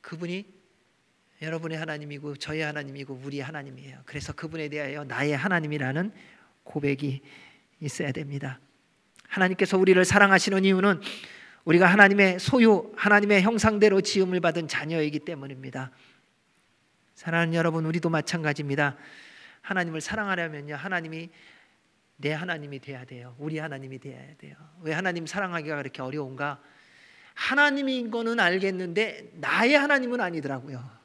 그분이 여러분의 하나님이고 저의 하나님이고 우리의 하나님이에요. 그래서 그분에 대하여 나의 하나님이라는 고백이 있어야 됩니다. 하나님께서 우리를 사랑하시는 이유는 우리가 하나님의 소유, 하나님의 형상대로 지음을 받은 자녀이기 때문입니다. 사랑하는 여러분, 우리도 마찬가지입니다. 하나님을 사랑하려면요, 하나님이 내 하나님이 돼야 돼요. 우리 하나님이 돼야 돼요. 왜 하나님 사랑하기가 그렇게 어려운가? 하나님인 거는 알겠는데 나의 하나님은 아니더라고요.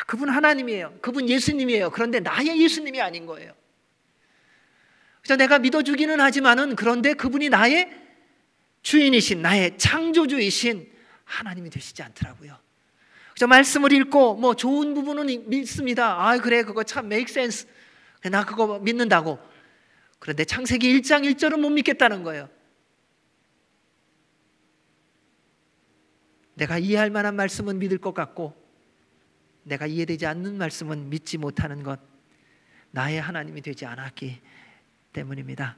그분 하나님이에요. 그분 예수님이에요. 그런데 나의 예수님이 아닌 거예요. 그래서 내가 믿어주기는 하지만은 그런데 그분이 나의 주인이신, 나의 창조주이신 하나님이 되시지 않더라고요. 그래서 말씀을 읽고 뭐 좋은 부분은 믿습니다. 아 그래 그거 참 make sense. 나 그거 믿는다고. 그런데 창세기 1장 1절은 못 믿겠다는 거예요. 내가 이해할 만한 말씀은 믿을 것 같고 내가 이해되지 않는 말씀은 믿지 못하는 것, 나의 하나님이 되지 않았기 때문입니다.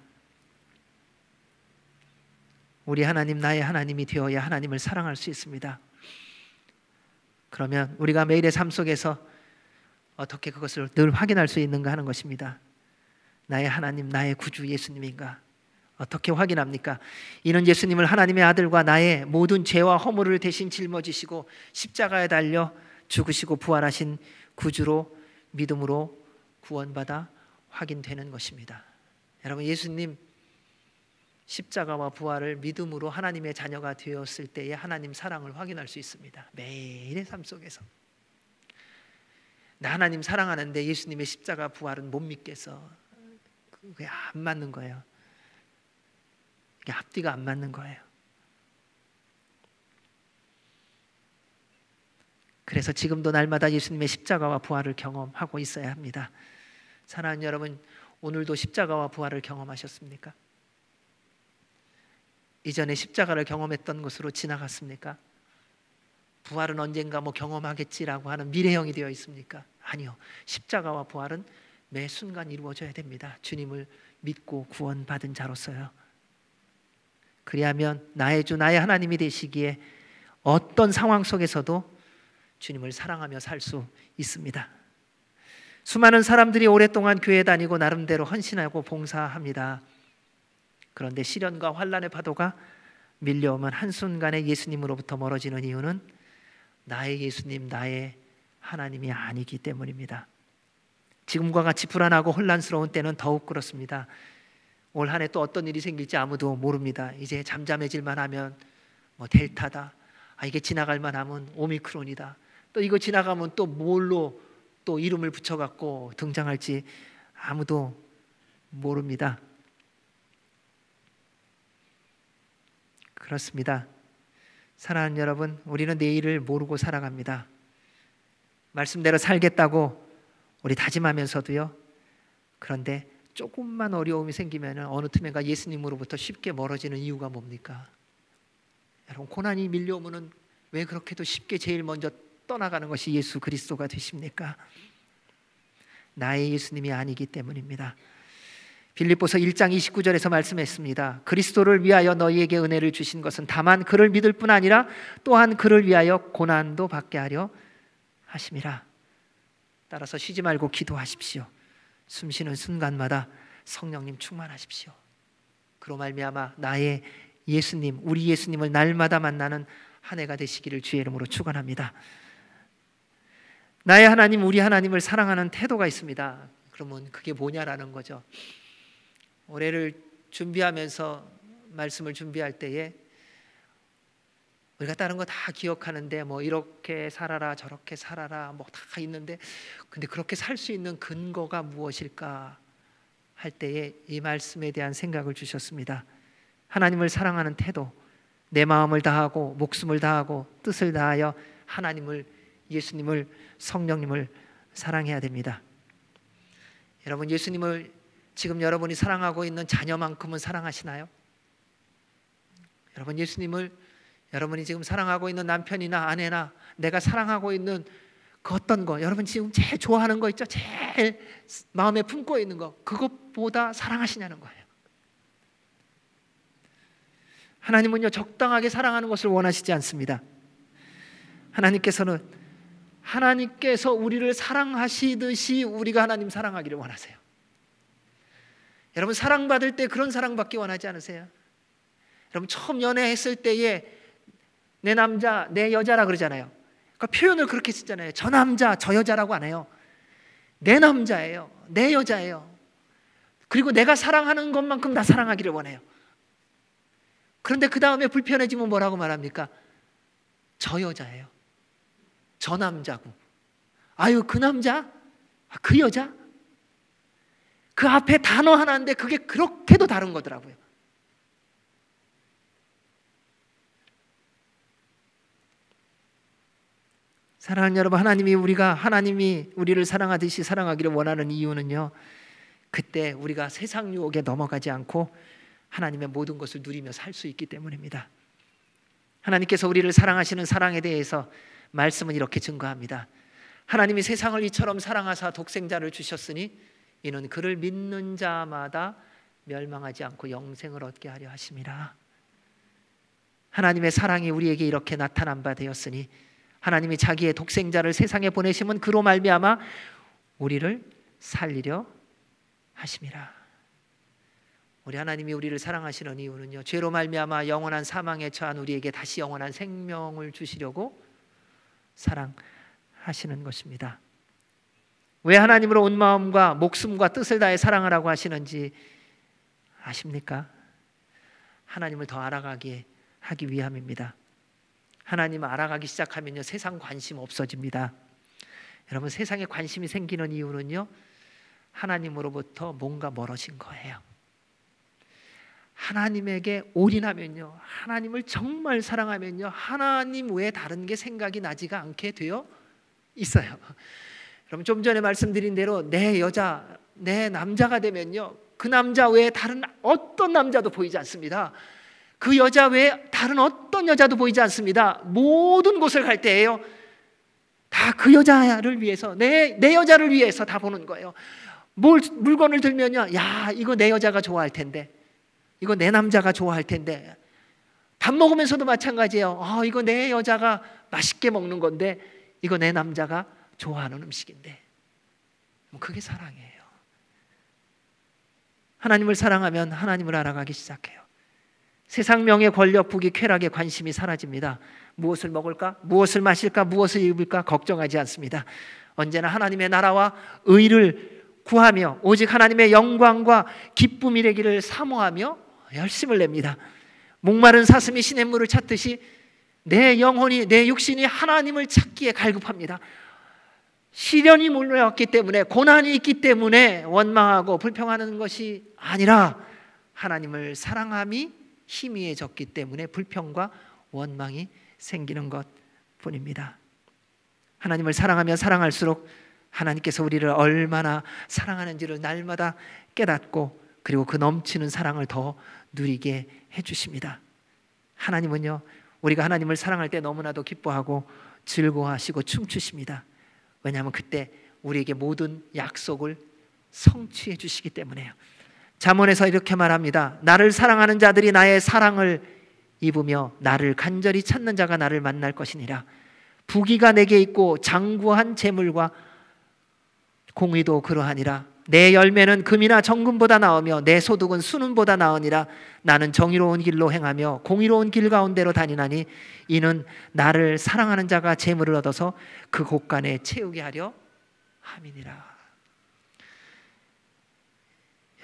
우리 하나님, 나의 하나님이 되어야 하나님을 사랑할 수 있습니다. 그러면 우리가 매일의 삶 속에서 어떻게 그것을 늘 확인할 수 있는가 하는 것입니다. 나의 하나님, 나의 구주 예수님인가? 어떻게 확인합니까? 이는 예수님을 하나님의 아들과 나의 모든 죄와 허물을 대신 짊어지시고 십자가에 달려 죽으시고 부활하신 구주로 믿음으로 구원받아 확인되는 것입니다. 여러분, 예수님 십자가와 부활을 믿음으로 하나님의 자녀가 되었을 때의 하나님 사랑을 확인할 수 있습니다. 매일의 삶 속에서. 나 하나님 사랑하는데 예수님의 십자가 부활은 못 믿겠어. 그게 안 맞는 거예요. 이게 앞뒤가 안 맞는 거예요. 그래서 지금도 날마다 예수님의 십자가와 부활을 경험하고 있어야 합니다. 사랑하는 여러분, 오늘도 십자가와 부활을 경험하셨습니까? 이전에 십자가를 경험했던 것으로 지나갔습니까? 부활은 언젠가 경험하겠지라고 하는 미래형이 되어 있습니까? 아니요. 십자가와 부활은 매 순간 이루어져야 됩니다. 주님을 믿고 구원받은 자로서요. 그리하면 나의 주 나의 하나님이 되시기에 어떤 상황 속에서도 주님을 사랑하며 살 수 있습니다. 수많은 사람들이 오랫동안 교회 다니고 나름대로 헌신하고 봉사합니다. 그런데 시련과 환난의 파도가 밀려오면 한순간에 예수님으로부터 멀어지는 이유는 나의 예수님, 나의 하나님이 아니기 때문입니다. 지금과 같이 불안하고 혼란스러운 때는 더욱 그렇습니다. 올 한 해 또 어떤 일이 생길지 아무도 모릅니다. 이제 잠잠해질만 하면 델타다, 이게 지나갈만 하면 오미크론이다, 또 이거 지나가면 또 뭘로 또 이름을 붙여갖고 등장할지 아무도 모릅니다. 그렇습니다. 사랑하는 여러분, 우리는 내일을 모르고 살아갑니다. 말씀대로 살겠다고 우리 다짐하면서도요, 그런데 조금만 어려움이 생기면 어느 틈엔가 예수님으로부터 쉽게 멀어지는 이유가 뭡니까? 여러분, 고난이 밀려오면 왜 그렇게도 쉽게 제일 먼저 떠나가는 것이 예수 그리스도가 되십니까? 나의 예수님이 아니기 때문입니다. 빌립보서 1장 29절에서 말씀했습니다. 그리스도를 위하여 너희에게 은혜를 주신 것은 다만 그를 믿을 뿐 아니라 또한 그를 위하여 고난도 받게 하려 하심이라. 따라서 쉬지 말고 기도하십시오. 숨쉬는 순간마다 성령님 충만하십시오. 그로 말미암아 나의 예수님, 우리 예수님을 날마다 만나는 한 해가 되시기를 주의 이름으로 축원합니다. 나의 하나님, 우리 하나님을 사랑하는 태도가 있습니다. 그러면 그게 뭐냐라는 거죠. 올해를 준비하면서 말씀을 준비할 때에 우리가 다른 거 다 기억하는데 이렇게 살아라 저렇게 살아라 다 있는데, 근데 그렇게 살 수 있는 근거가 무엇일까 할 때에 이 말씀에 대한 생각을 주셨습니다. 하나님을 사랑하는 태도, 내 마음을 다하고 목숨을 다하고 뜻을 다하여 하나님을, 예수님을, 성령님을 사랑해야 됩니다. 여러분, 예수님을 지금 여러분이 사랑하고 있는 자녀만큼은 사랑하시나요? 여러분, 예수님을 여러분이 지금 사랑하고 있는 남편이나 아내나 내가 사랑하고 있는 그 어떤 거, 여러분 지금 제일 좋아하는 거 있죠? 제일 마음에 품고 있는 거, 그것보다 사랑하시냐는 거예요. 하나님은요, 적당하게 사랑하는 것을 원하시지 않습니다. 하나님께서 우리를 사랑하시듯이 우리가 하나님 사랑하기를 원하세요. 여러분, 사랑받을 때 그런 사랑받기 원하지 않으세요? 여러분, 처음 연애했을 때에 내 남자, 내 여자라 그러잖아요. 그러니까 표현을 그렇게 쓰잖아요. 저 남자, 저 여자라고 안 해요. 내 남자예요, 내 여자예요. 그리고 내가 사랑하는 것만큼 나 사랑하기를 원해요. 그런데 그 다음에 불편해지면 뭐라고 말합니까? 저 여자예요, 저 남자고, 아유 그 남자, 그 여자. 그 앞에 단어 하나인데 그게 그렇게도 다른 거더라고요. 사랑하는 여러분, 하나님이 우리를 사랑하듯이 사랑하기를 원하는 이유는요, 그때 우리가 세상 유혹에 넘어가지 않고 하나님의 모든 것을 누리며 살 수 있기 때문입니다. 하나님께서 우리를 사랑하시는 사랑에 대해서 말씀은 이렇게 증거합니다. 하나님이 세상을 이처럼 사랑하사 독생자를 주셨으니 이는 그를 믿는 자마다 멸망하지 않고 영생을 얻게 하려 하심이라. 하나님의 사랑이 우리에게 이렇게 나타난 바 되었으니 하나님이 자기의 독생자를 세상에 보내심은 그로 말미암아 우리를 살리려 하심이라. 우리 하나님이 우리를 사랑하시는 이유는요, 죄로 말미암아 영원한 사망에 처한 우리에게 다시 영원한 생명을 주시려고 사랑하시는 것입니다. 왜 하나님으로 온 마음과 목숨과 뜻을 다해 사랑하라고 하시는지 아십니까? 하나님을 더 알아가게 하기 위함입니다. 하나님을 알아가기 시작하면요, 세상 관심 없어집니다. 여러분, 세상에 관심이 생기는 이유는요, 하나님으로부터 뭔가 멀어진 거예요. 하나님에게 올인하면요, 하나님을 정말 사랑하면요, 하나님 외에 다른 게 생각이 나지가 않게 되어 있어요. 여러분 좀 전에 말씀드린 대로 내 여자, 내 남자가 되면요, 그 남자 외에 다른 어떤 남자도 보이지 않습니다. 그 여자 외에 다른 어떤 여자도 보이지 않습니다. 모든 곳을 갈 때에요, 다 그 여자를 위해서, 내 여자를 위해서 다 보는 거예요. 물건을 들면요, 야, 이거 내 여자가 좋아할 텐데, 이거 내 남자가 좋아할 텐데. 밥 먹으면서도 마찬가지예요. 이거 내 여자가 맛있게 먹는 건데, 이거 내 남자가 좋아하는 음식인데. 그게 사랑이에요. 하나님을 사랑하면 하나님을 알아가기 시작해요. 세상 명예, 권력, 부귀, 쾌락에 관심이 사라집니다. 무엇을 먹을까? 무엇을 마실까? 무엇을 입을까? 걱정하지 않습니다. 언제나 하나님의 나라와 의를 구하며 오직 하나님의 영광과 기쁨이 되기를 사모하며 열심을 냅니다. 목마른 사슴이 시냇물을 찾듯이 내 영혼이, 내 육신이 하나님을 찾기에 갈급합니다. 시련이 몰려왔기 때문에, 고난이 있기 때문에 원망하고 불평하는 것이 아니라 하나님을 사랑함이 희미해졌기 때문에 불평과 원망이 생기는 것뿐입니다. 하나님을 사랑하면 사랑할수록 하나님께서 우리를 얼마나 사랑하는지를 날마다 깨닫고, 그리고 그 넘치는 사랑을 더 누리게 해주십니다. 하나님은요, 우리가 하나님을 사랑할 때 너무나도 기뻐하고 즐거워하시고 춤추십니다. 왜냐하면 그때 우리에게 모든 약속을 성취해 주시기 때문에요. 잠언에서 이렇게 말합니다. 나를 사랑하는 자들이 나의 사랑을 입으며 나를 간절히 찾는 자가 나를 만날 것이니라. 부귀가 내게 있고 장구한 재물과 공의도 그러하니라. 내 열매는 금이나 정금보다 나으며 내 소득은 순은보다 나으니라. 나는 정의로운 길로 행하며 공의로운 길 가운데로 다니나니 이는 나를 사랑하는 자가 재물을 얻어서 그 곳간에 채우게 하려 함이니라.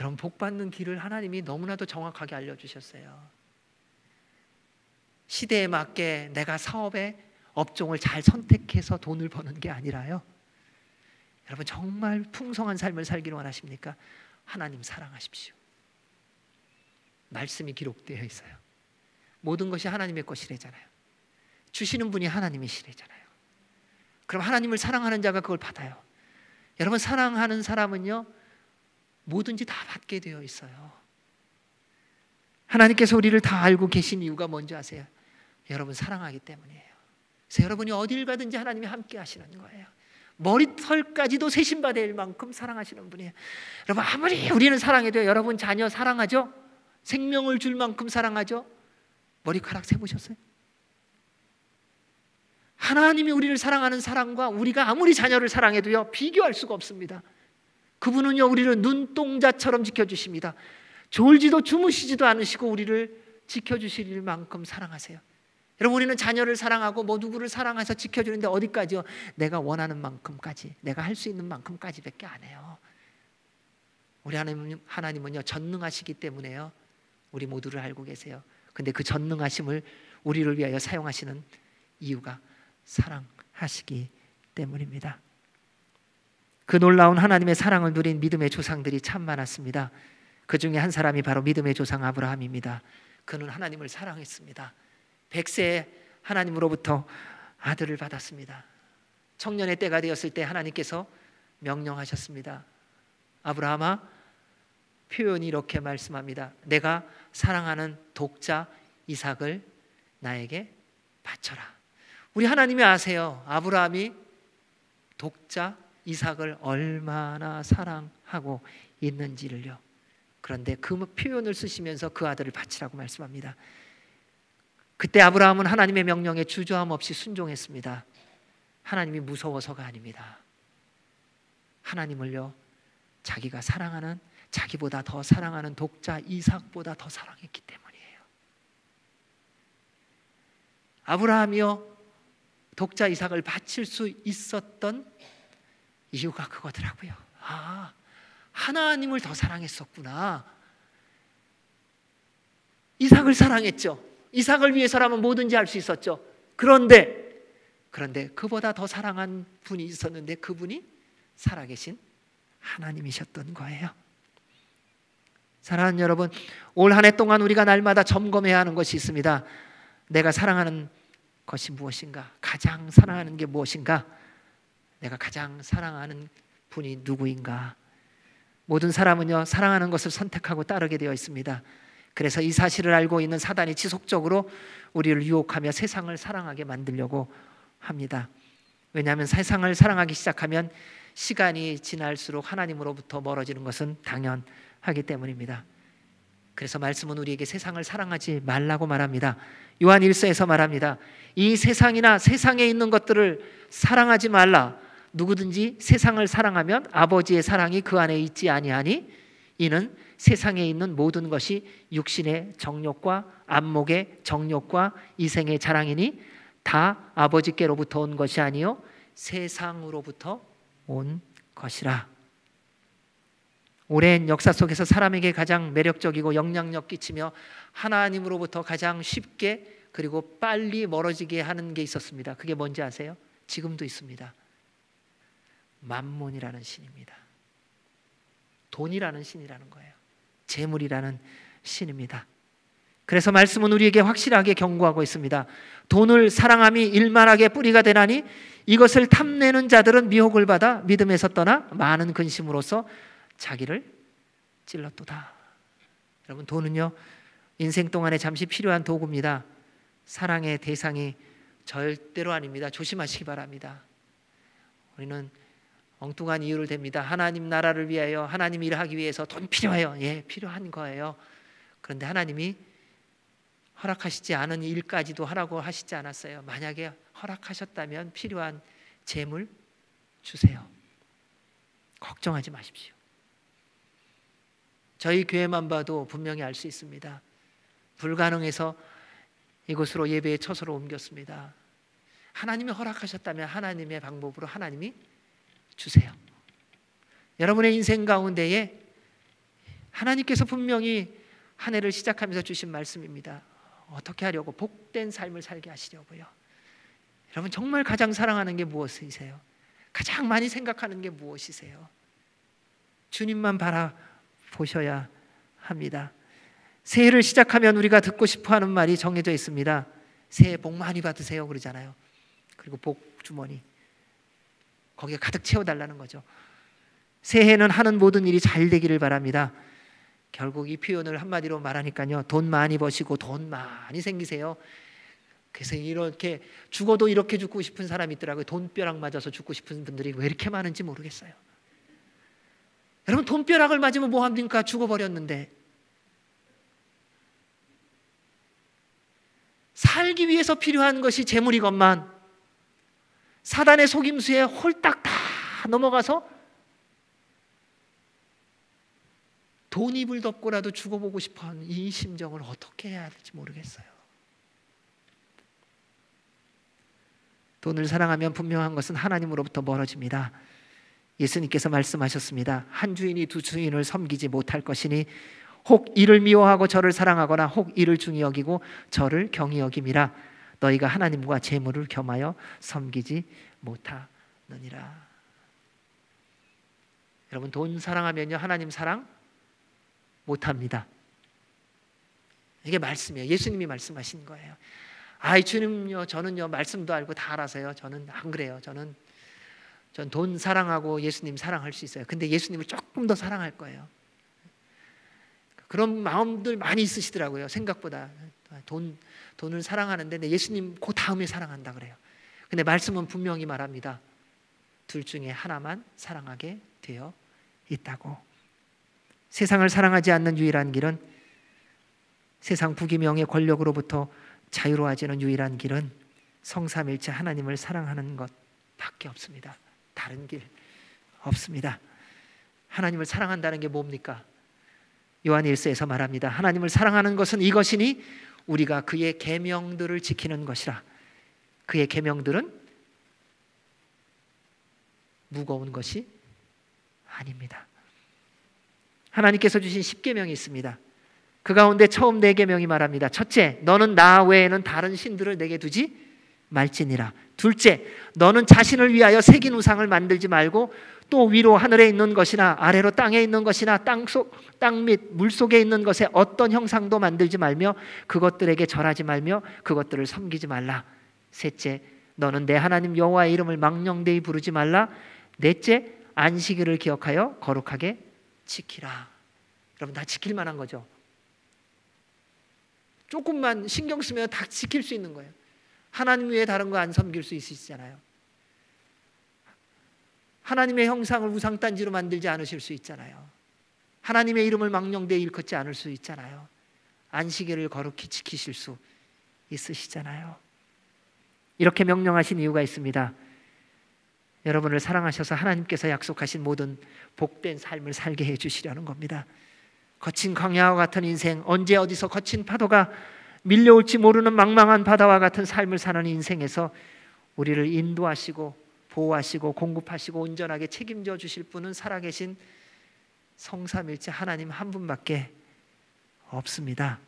여러분, 복받는 길을 하나님이 너무나도 정확하게 알려주셨어요. 시대에 맞게 내가 사업의 업종을 잘 선택해서 돈을 버는 게 아니라요, 여러분 정말 풍성한 삶을 살기를 원하십니까? 하나님 사랑하십시오. 말씀이 기록되어 있어요. 모든 것이 하나님의 것이래잖아요. 주시는 분이 하나님이시래잖아요. 그럼 하나님을 사랑하는 자가 그걸 받아요. 여러분, 사랑하는 사람은요, 뭐든지 다 받게 되어 있어요. 하나님께서 우리를 다 알고 계신 이유가 뭔지 아세요? 여러분 사랑하기 때문이에요. 그래서 여러분이 어딜 가든지 하나님이 함께 하시는 거예요. 머리털까지도 세심받을 만큼 사랑하시는 분이에요. 여러분, 아무리 우리는 사랑해도 여러분 자녀 사랑하죠? 생명을 줄 만큼 사랑하죠? 머리카락 세보셨어요? 하나님이 우리를 사랑하는 사랑과 우리가 아무리 자녀를 사랑해도요, 비교할 수가 없습니다. 그분은요, 우리를 눈동자처럼 지켜주십니다. 졸지도 주무시지도 않으시고 우리를 지켜주실 만큼 사랑하세요. 여러분, 우리는 자녀를 사랑하고 누구를 사랑해서 지켜주는데 어디까지요? 내가 원하는 만큼까지, 내가 할 수 있는 만큼까지밖에 안 해요. 우리 하나님은요, 전능하시기 때문에요, 우리 모두를 알고 계세요. 근데 그 전능하심을 우리를 위하여 사용하시는 이유가 사랑하시기 때문입니다. 그 놀라운 하나님의 사랑을 누린 믿음의 조상들이 참 많았습니다. 그 중에 한 사람이 바로 믿음의 조상 아브라함입니다. 그는 하나님을 사랑했습니다. 100세에 하나님으로부터 아들을 받았습니다. 청년의 때가 되었을 때 하나님께서 명령하셨습니다. 아브라함아, 표현이 이렇게 말씀합니다. 내가 사랑하는 독자 이삭을 나에게 바쳐라. 우리 하나님이 아세요. 아브라함이 독자 이삭을 얼마나 사랑하고 있는지를요. 그런데 그 표현을 쓰시면서 그 아들을 바치라고 말씀합니다. 그때 아브라함은 하나님의 명령에 주저함 없이 순종했습니다. 하나님이 무서워서가 아닙니다. 하나님을요, 자기가 사랑하는, 자기보다 더 사랑하는 독자 이삭보다 더 사랑했기 때문이에요. 아브라함이요, 독자 이삭을 바칠 수 있었던 이유가 그거더라고요. 아, 하나님을 더 사랑했었구나. 이삭을 사랑했죠. 이삭을 위해서라면 뭐든지 할 수 있었죠. 그런데 그보다 더 사랑한 분이 있었는데 그분이 살아계신 하나님이셨던 거예요. 사랑하는 여러분, 올 한 해 동안 우리가 날마다 점검해야 하는 것이 있습니다. 내가 사랑하는 것이 무엇인가? 가장 사랑하는 게 무엇인가? 내가 가장 사랑하는 분이 누구인가? 모든 사람은요, 사랑하는 것을 선택하고 따르게 되어 있습니다. 그래서 이 사실을 알고 있는 사단이 지속적으로 우리를 유혹하며 세상을 사랑하게 만들려고 합니다. 왜냐하면 세상을 사랑하기 시작하면 시간이 지날수록 하나님으로부터 멀어지는 것은 당연하기 때문입니다. 그래서 말씀은 우리에게 세상을 사랑하지 말라고 말합니다. 요한 1서에서 말합니다. 이 세상이나 세상에 있는 것들을 사랑하지 말라. 누구든지 세상을 사랑하면 아버지의 사랑이 그 안에 있지 아니하니 이는 세상에 있는 모든 것이 육신의 정욕과 안목의 정욕과 이생의 자랑이니 다 아버지께로부터 온 것이 아니요 세상으로부터 온 것이라. 오랜 역사 속에서 사람에게 가장 매력적이고 영향력 끼치며 하나님으로부터 가장 쉽게 그리고 빨리 멀어지게 하는 게 있었습니다. 그게 뭔지 아세요? 지금도 있습니다. 맘몬이라는 신입니다. 돈이라는 신이라는 거예요. 재물이라는 신입니다. 그래서 말씀은 우리에게 확실하게 경고하고 있습니다. 돈을 사랑함이 일만하게 뿌리가 되나니 이것을 탐내는 자들은 미혹을 받아 믿음에서 떠나 많은 근심으로써 자기를 찔렀도다. 여러분, 돈은요 인생 동안에 잠시 필요한 도구입니다. 사랑의 대상이 절대로 아닙니다. 조심하시기 바랍니다. 우리는 엉뚱한 이유를 댑니다. 하나님 나라를 위하여, 하나님 일을 하기 위해서 돈 필요해요. 예, 필요한 거예요. 그런데 하나님이 허락하시지 않은 일까지도 하라고 하시지 않았어요. 만약에 허락하셨다면 필요한 재물 주세요. 걱정하지 마십시오. 저희 교회만 봐도 분명히 알 수 있습니다. 불가능해서 이곳으로 예배의 처소로 옮겼습니다. 하나님이 허락하셨다면 하나님의 방법으로 하나님이 주세요. 여러분의 인생 가운데에 하나님께서 분명히 한 해를 시작하면서 주신 말씀입니다. 어떻게 하려고? 복된 삶을 살게 하시려고요. 여러분, 정말 가장 사랑하는 게 무엇이세요? 가장 많이 생각하는 게 무엇이세요? 주님만 바라보셔야 합니다. 새해를 시작하면 우리가 듣고 싶어하는 말이 정해져 있습니다. 새해 복 많이 받으세요 그러잖아요. 그리고 복 주머니 거기에 가득 채워달라는 거죠. 새해는 하는 모든 일이 잘 되기를 바랍니다. 결국 이 표현을 한마디로 말하니까요, 돈 많이 버시고 돈 많이 생기세요. 그래서 이렇게 죽어도 이렇게 죽고 싶은 사람이 있더라고요. 돈벼락 맞아서 죽고 싶은 분들이 왜 이렇게 많은지 모르겠어요. 여러분, 돈벼락을 맞으면 뭐 합니까? 죽어버렸는데. 살기 위해서 필요한 것이 재물이건만 사단의 속임수에 홀딱 다 넘어가서 돈 입을 덮고라도 죽어보고 싶어하는 이 심정을 어떻게 해야 할지 모르겠어요. 돈을 사랑하면 분명한 것은 하나님으로부터 멀어집니다. 예수님께서 말씀하셨습니다. 한 주인이 두 주인을 섬기지 못할 것이니 혹 이를 미워하고 저를 사랑하거나 혹 이를 중히 여기고 저를 경히 여김이라. 너희가 하나님과 재물을 겸하여 섬기지 못하느니라. 여러분, 돈 사랑하면요 하나님 사랑 못합니다. 이게 말씀이에요. 예수님이 말씀하신 거예요. 아이 주님요, 저는요 말씀도 알고 다 알아서요. 저는 안 그래요. 전 돈 사랑하고 예수님 사랑할 수 있어요. 근데 예수님을 조금 더 사랑할 거예요. 그런 마음들 많이 있으시더라고요. 생각보다 돈을 사랑하는데 예수님 그 다음에 사랑한다 그래요. 근데 말씀은 분명히 말합니다. 둘 중에 하나만 사랑하게 되어 있다고. 세상을 사랑하지 않는 유일한 길은, 세상 부귀명예 권력으로부터 자유로워지는 유일한 길은 성삼일체 하나님을 사랑하는 것밖에 없습니다. 다른 길 없습니다. 하나님을 사랑한다는 게 뭡니까? 요한 1서에서 말합니다. 하나님을 사랑하는 것은 이것이니 우리가 그의 계명들을 지키는 것이라. 그의 계명들은 무거운 것이 아닙니다. 하나님께서 주신 10계명이 있습니다. 그 가운데 처음 4계명이 말합니다. 첫째, 너는 나 외에는 다른 신들을 내게 두지 말지니라. 둘째, 너는 자신을 위하여 새긴 우상을 만들지 말고 또 위로 하늘에 있는 것이나 아래로 땅에 있는 것이나 땅 및 물속에 있는 것에 어떤 형상도 만들지 말며 그것들에게 절하지 말며 그것들을 섬기지 말라. 셋째, 너는 내 하나님 여호와의 이름을 망령되이 부르지 말라. 넷째, 안식일을 기억하여 거룩하게 지키라. 여러분, 다 지킬 만한 거죠. 조금만 신경 쓰면 다 지킬 수 있는 거예요. 하나님 외에 다른 거 안 섬길 수 있잖아요. 하나님의 형상을 우상단지로 만들지 않으실 수 있잖아요. 하나님의 이름을 망령되이 일컫지 않을 수 있잖아요. 안식일을 거룩히 지키실 수 있으시잖아요. 이렇게 명령하신 이유가 있습니다. 여러분을 사랑하셔서 하나님께서 약속하신 모든 복된 삶을 살게 해주시려는 겁니다. 거친 광야와 같은 인생, 언제 어디서 거친 파도가 밀려올지 모르는 망망한 바다와 같은 삶을 사는 인생에서 우리를 인도하시고 보호하시고 공급하시고 온전하게 책임져 주실 분은 살아계신 성삼일체 하나님 한 분밖에 없습니다.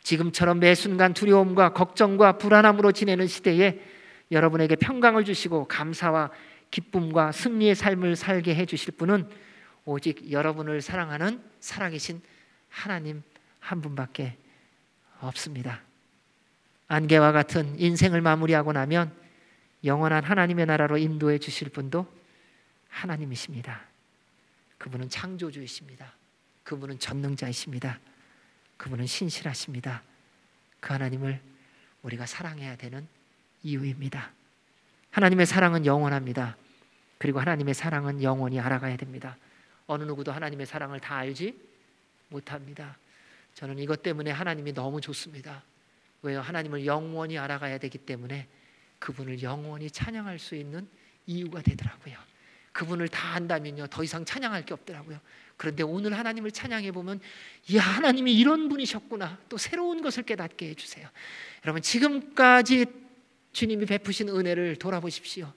지금처럼 매 순간 두려움과 걱정과 불안함으로 지내는 시대에 여러분에게 평강을 주시고 감사와 기쁨과 승리의 삶을 살게 해주실 분은 오직 여러분을 사랑하는 살아계신 하나님 한 분밖에 없습니다. 안개와 같은 인생을 마무리하고 나면 영원한 하나님의 나라로 인도해 주실 분도 하나님이십니다. 그분은 창조주이십니다. 그분은 전능자이십니다. 그분은 신실하십니다. 그 하나님을 우리가 사랑해야 되는 이유입니다. 하나님의 사랑은 영원합니다. 그리고 하나님의 사랑은 영원히 알아가야 됩니다. 어느 누구도 하나님의 사랑을 다 알지 못합니다. 저는 이것 때문에 하나님이 너무 좋습니다. 왜요? 하나님을 영원히 알아가야 되기 때문에 그분을 영원히 찬양할 수 있는 이유가 되더라고요. 그분을 다 안다면요, 더 이상 찬양할 게 없더라고요. 그런데 오늘 하나님을 찬양해 보면, 이 하나님이 이런 분이셨구나, 또 새로운 것을 깨닫게 해주세요. 여러분, 지금까지 주님이 베푸신 은혜를 돌아보십시오.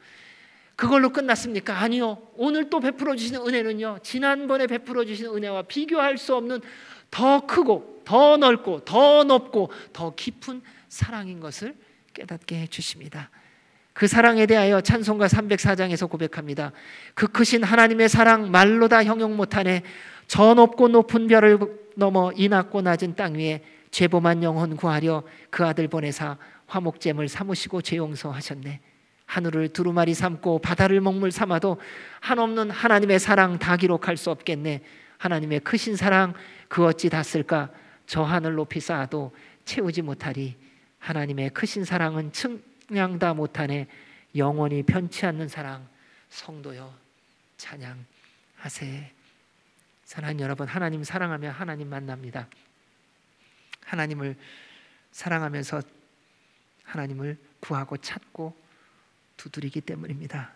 그걸로 끝났습니까? 아니요. 오늘 또 베풀어 주시는 은혜는요, 지난번에 베풀어 주신 은혜와 비교할 수 없는 더 크고 더 넓고 더 높고 더 깊은 사랑인 것을 깨닫게 해주십니다. 그 사랑에 대하여 찬송가 304장에서 고백합니다. 그 크신 하나님의 사랑 말로 다 형용 못하네. 저 높고 높은 별을 넘어 이 낮고 낮은 땅 위에 죄범한 영혼 구하려 그 아들 보내사 화목제물 삼으시고 죄 용서하셨네. 하늘을 두루마리 삼고 바다를 먹물 삼아도 한없는 하나님의 사랑 다 기록할 수 없겠네. 하나님의 크신 사랑 그 어찌 다 쓸까. 저 하늘 높이 쌓아도 채우지 못하리. 하나님의 크신 사랑은 측량 다 못하네. 영원히 변치 않는 사랑 성도여 찬양하세. 사랑하는 여러분, 하나님 사랑하면 하나님 만납니다. 하나님을 사랑하면서 하나님을 구하고 찾고 두드리기 때문입니다.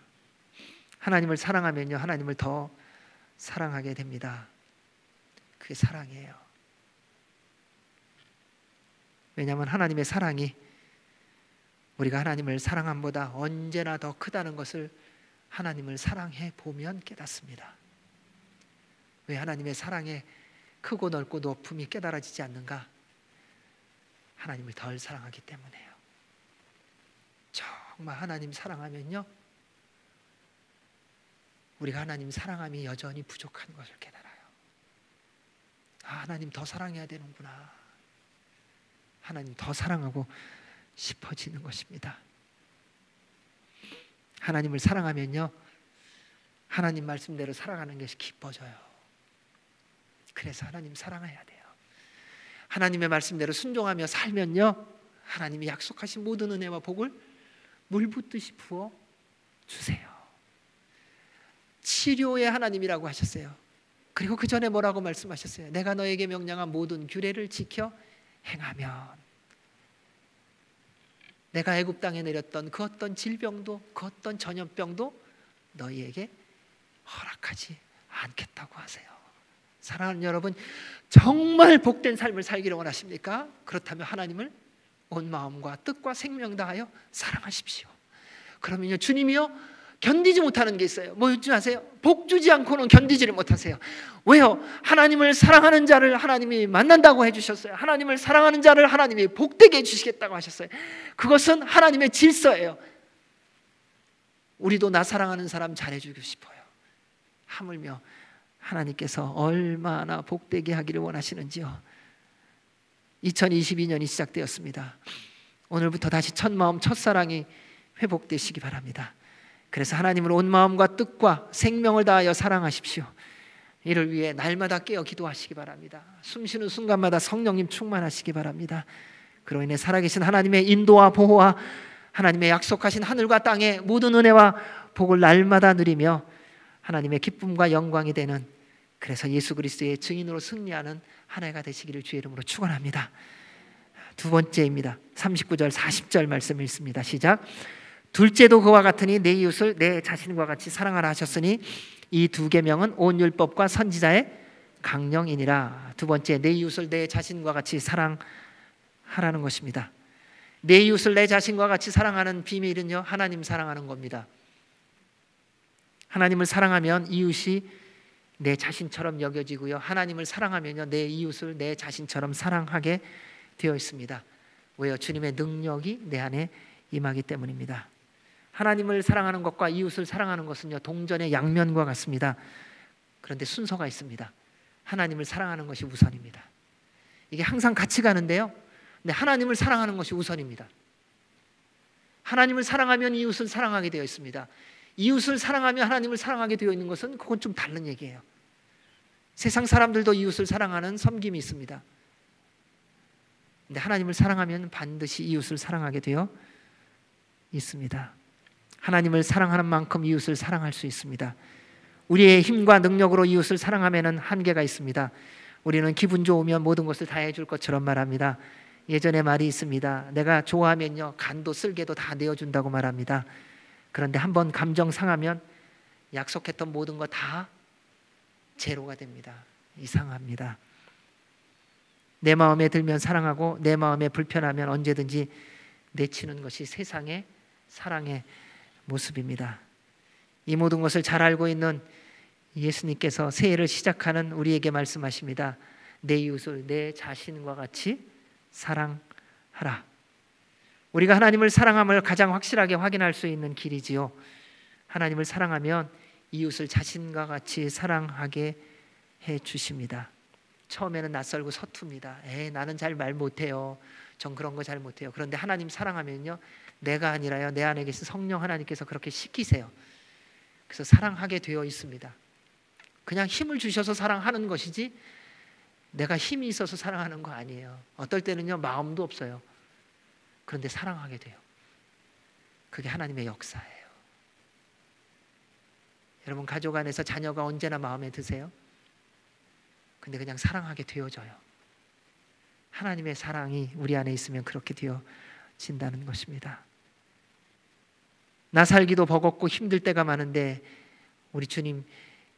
하나님을 사랑하면요, 하나님을 더 사랑하게 됩니다. 그게 사랑이에요. 왜냐하면 하나님의 사랑이 우리가 하나님을 사랑함보다 언제나 더 크다는 것을 하나님을 사랑해 보면 깨닫습니다. 왜 하나님의 사랑의 크고 넓고 높음이 깨달아지지 않는가? 하나님을 덜 사랑하기 때문에요. 정말 하나님 사랑하면요, 우리가 하나님 사랑함이 여전히 부족한 것을 깨달아요. 아, 하나님 더 사랑해야 되는구나. 하나님 더 사랑하고 싶어지는 것입니다. 하나님을 사랑하면요, 하나님 말씀대로 살아가는 것이 기뻐져요. 그래서 하나님 사랑해야 돼요. 하나님의 말씀대로 순종하며 살면요, 하나님이 약속하신 모든 은혜와 복을 물 붓듯이 부어 주세요. 치료의 하나님이라고 하셨어요. 그리고 그 전에 뭐라고 말씀하셨어요? 내가 너에게 명령한 모든 규례를 지켜 행하면 내가 애굽 땅에 내렸던 그 어떤 질병도 그 어떤 전염병도 너희에게 허락하지 않겠다고 하세요. 사랑하는 여러분, 정말 복된 삶을 살기를 원하십니까? 그렇다면 하나님을 온 마음과 뜻과 생명 다하여 사랑하십시오. 그러면요, 주님이요 견디지 못하는 게 있어요. 뭐지 아세요? 복 주지 않고는 견디지를 못하세요. 왜요? 하나님을 사랑하는 자를 하나님이 만난다고 해주셨어요. 하나님을 사랑하는 자를 하나님이 복되게 해주시겠다고 하셨어요. 그것은 하나님의 질서예요. 우리도 나 사랑하는 사람 잘해주고 싶어요. 하물며 하나님께서 얼마나 복되게 하기를 원하시는지요. 2022년이 시작되었습니다. 오늘부터 다시 첫 마음 첫사랑이 회복되시기 바랍니다. 그래서 하나님을 온 마음과 뜻과 생명을 다하여 사랑하십시오. 이를 위해 날마다 깨어 기도하시기 바랍니다. 숨쉬는 순간마다 성령님 충만하시기 바랍니다. 그로 인해 살아계신 하나님의 인도와 보호와 하나님의 약속하신 하늘과 땅의 모든 은혜와 복을 날마다 누리며 하나님의 기쁨과 영광이 되는, 그래서 예수 그리스도의 증인으로 승리하는 한 해가 되시기를 주의 이름으로 축원합니다. 두 번째입니다. 39절 40절 말씀 읽습니다. 시작. 둘째도 그와 같으니 내 이웃을 내 자신과 같이 사랑하라 하셨으니 이 두 계명은 온 율법과 선지자의 강령이니라. 두 번째, 내 이웃을 내 자신과 같이 사랑하라는 것입니다. 내 이웃을 내 자신과 같이 사랑하는 비밀은요, 하나님 사랑하는 겁니다. 하나님을 사랑하면 이웃이 내 자신처럼 여겨지고요, 하나님을 사랑하면요, 내 이웃을 내 자신처럼 사랑하게 되어 있습니다. 왜요? 주님의 능력이 내 안에 임하기 때문입니다. 하나님을 사랑하는 것과 이웃을 사랑하는 것은요, 동전의 양면과 같습니다. 그런데 순서가 있습니다. 하나님을 사랑하는 것이 우선입니다. 이게 항상 같이 가는데요, 근데 하나님을 사랑하는 것이 우선입니다. 하나님을 사랑하면 이웃을 사랑하게 되어 있습니다. 이웃을 사랑하며 하나님을 사랑하게 되어 있는 것은 그건 좀 다른 얘기예요. 세상 사람들도 이웃을 사랑하는 섬김이 있습니다. 근데 하나님을 사랑하면 반드시 이웃을 사랑하게 되어 있습니다. 하나님을 사랑하는 만큼 이웃을 사랑할 수 있습니다. 우리의 힘과 능력으로 이웃을 사랑하면 한계가 있습니다. 우리는 기분 좋으면 모든 것을 다 해줄 것처럼 말합니다. 예전에 말이 있습니다. 내가 좋아하면요, 간도 쓸개도 다 내어준다고 말합니다. 그런데 한번 감정 상하면 약속했던 모든 거 다 제로가 됩니다. 이상합니다. 내 마음에 들면 사랑하고 내 마음에 불편하면 언제든지 내치는 것이 세상의 사랑의 모습입니다. 이 모든 것을 잘 알고 있는 예수님께서 새해를 시작하는 우리에게 말씀하십니다. 내 이웃을 내 자신과 같이 사랑하라. 우리가 하나님을 사랑함을 가장 확실하게 확인할 수 있는 길이지요. 하나님을 사랑하면 이웃을 자신과 같이 사랑하게 해 주십니다. 처음에는 낯설고 서툽니다. 나는 잘 말 못해요. 전 그런 거 잘 못해요. 그런데 하나님 사랑하면요, 내가 아니라요, 내 안에 계신 성령 하나님께서 그렇게 시키세요. 그래서 사랑하게 되어 있습니다. 그냥 힘을 주셔서 사랑하는 것이지 내가 힘이 있어서 사랑하는 거 아니에요. 어떨 때는요, 마음도 없어요. 그런데 사랑하게 돼요. 그게 하나님의 역사예요. 여러분, 가족 안에서 자녀가 언제나 마음에 드세요? 근데 그냥 사랑하게 되어져요. 하나님의 사랑이 우리 안에 있으면 그렇게 되어진다는 것입니다. 나 살기도 버겁고 힘들 때가 많은데 우리 주님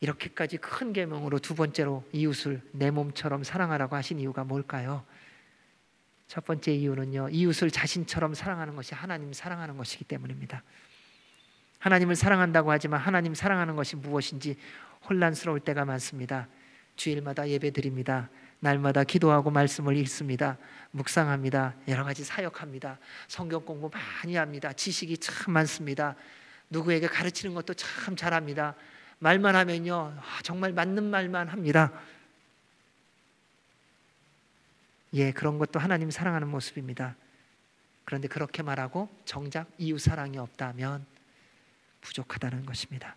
이렇게까지 큰 계명으로 두 번째로 이웃을 내 몸처럼 사랑하라고 하신 이유가 뭘까요? 첫 번째 이유는요, 이웃을 자신처럼 사랑하는 것이 하나님 사랑하는 것이기 때문입니다. 하나님을 사랑한다고 하지만 하나님 사랑하는 것이 무엇인지 혼란스러울 때가 많습니다. 주일마다 예배드립니다. 날마다 기도하고 말씀을 읽습니다. 묵상합니다. 여러 가지 사역합니다. 성경 공부 많이 합니다. 지식이 참 많습니다. 누구에게 가르치는 것도 참 잘합니다. 말만 하면요, 정말 맞는 말만 합니다. 예, 그런 것도 하나님 사랑하는 모습입니다. 그런데 그렇게 말하고 정작 이웃 사랑이 없다면 부족하다는 것입니다.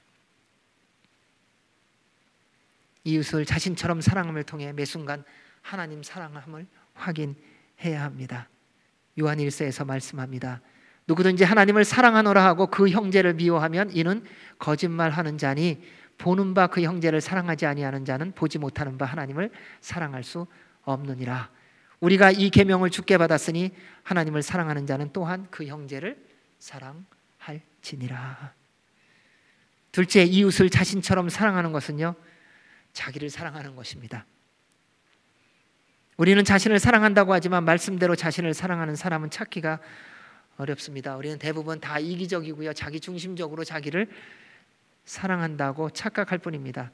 이웃을 자신처럼 사랑함을 통해 매 순간 하나님 사랑함을 확인해야 합니다. 요한 1서에서 말씀합니다. 누구든지 하나님을 사랑하노라 하고 그 형제를 미워하면 이는 거짓말하는 자니 보는 바 그 형제를 사랑하지 아니하는 자는 보지 못하는 바 하나님을 사랑할 수 없느니라. 우리가 이 계명을 주께 받았으니 하나님을 사랑하는 자는 또한 그 형제를 사랑할지니라. 둘째, 이웃을 자신처럼 사랑하는 것은요, 자기를 사랑하는 것입니다. 우리는 자신을 사랑한다고 하지만 말씀대로 자신을 사랑하는 사람은 찾기가 어렵습니다. 우리는 대부분 다 이기적이고요, 자기 중심적으로 자기를 사랑한다고 착각할 뿐입니다.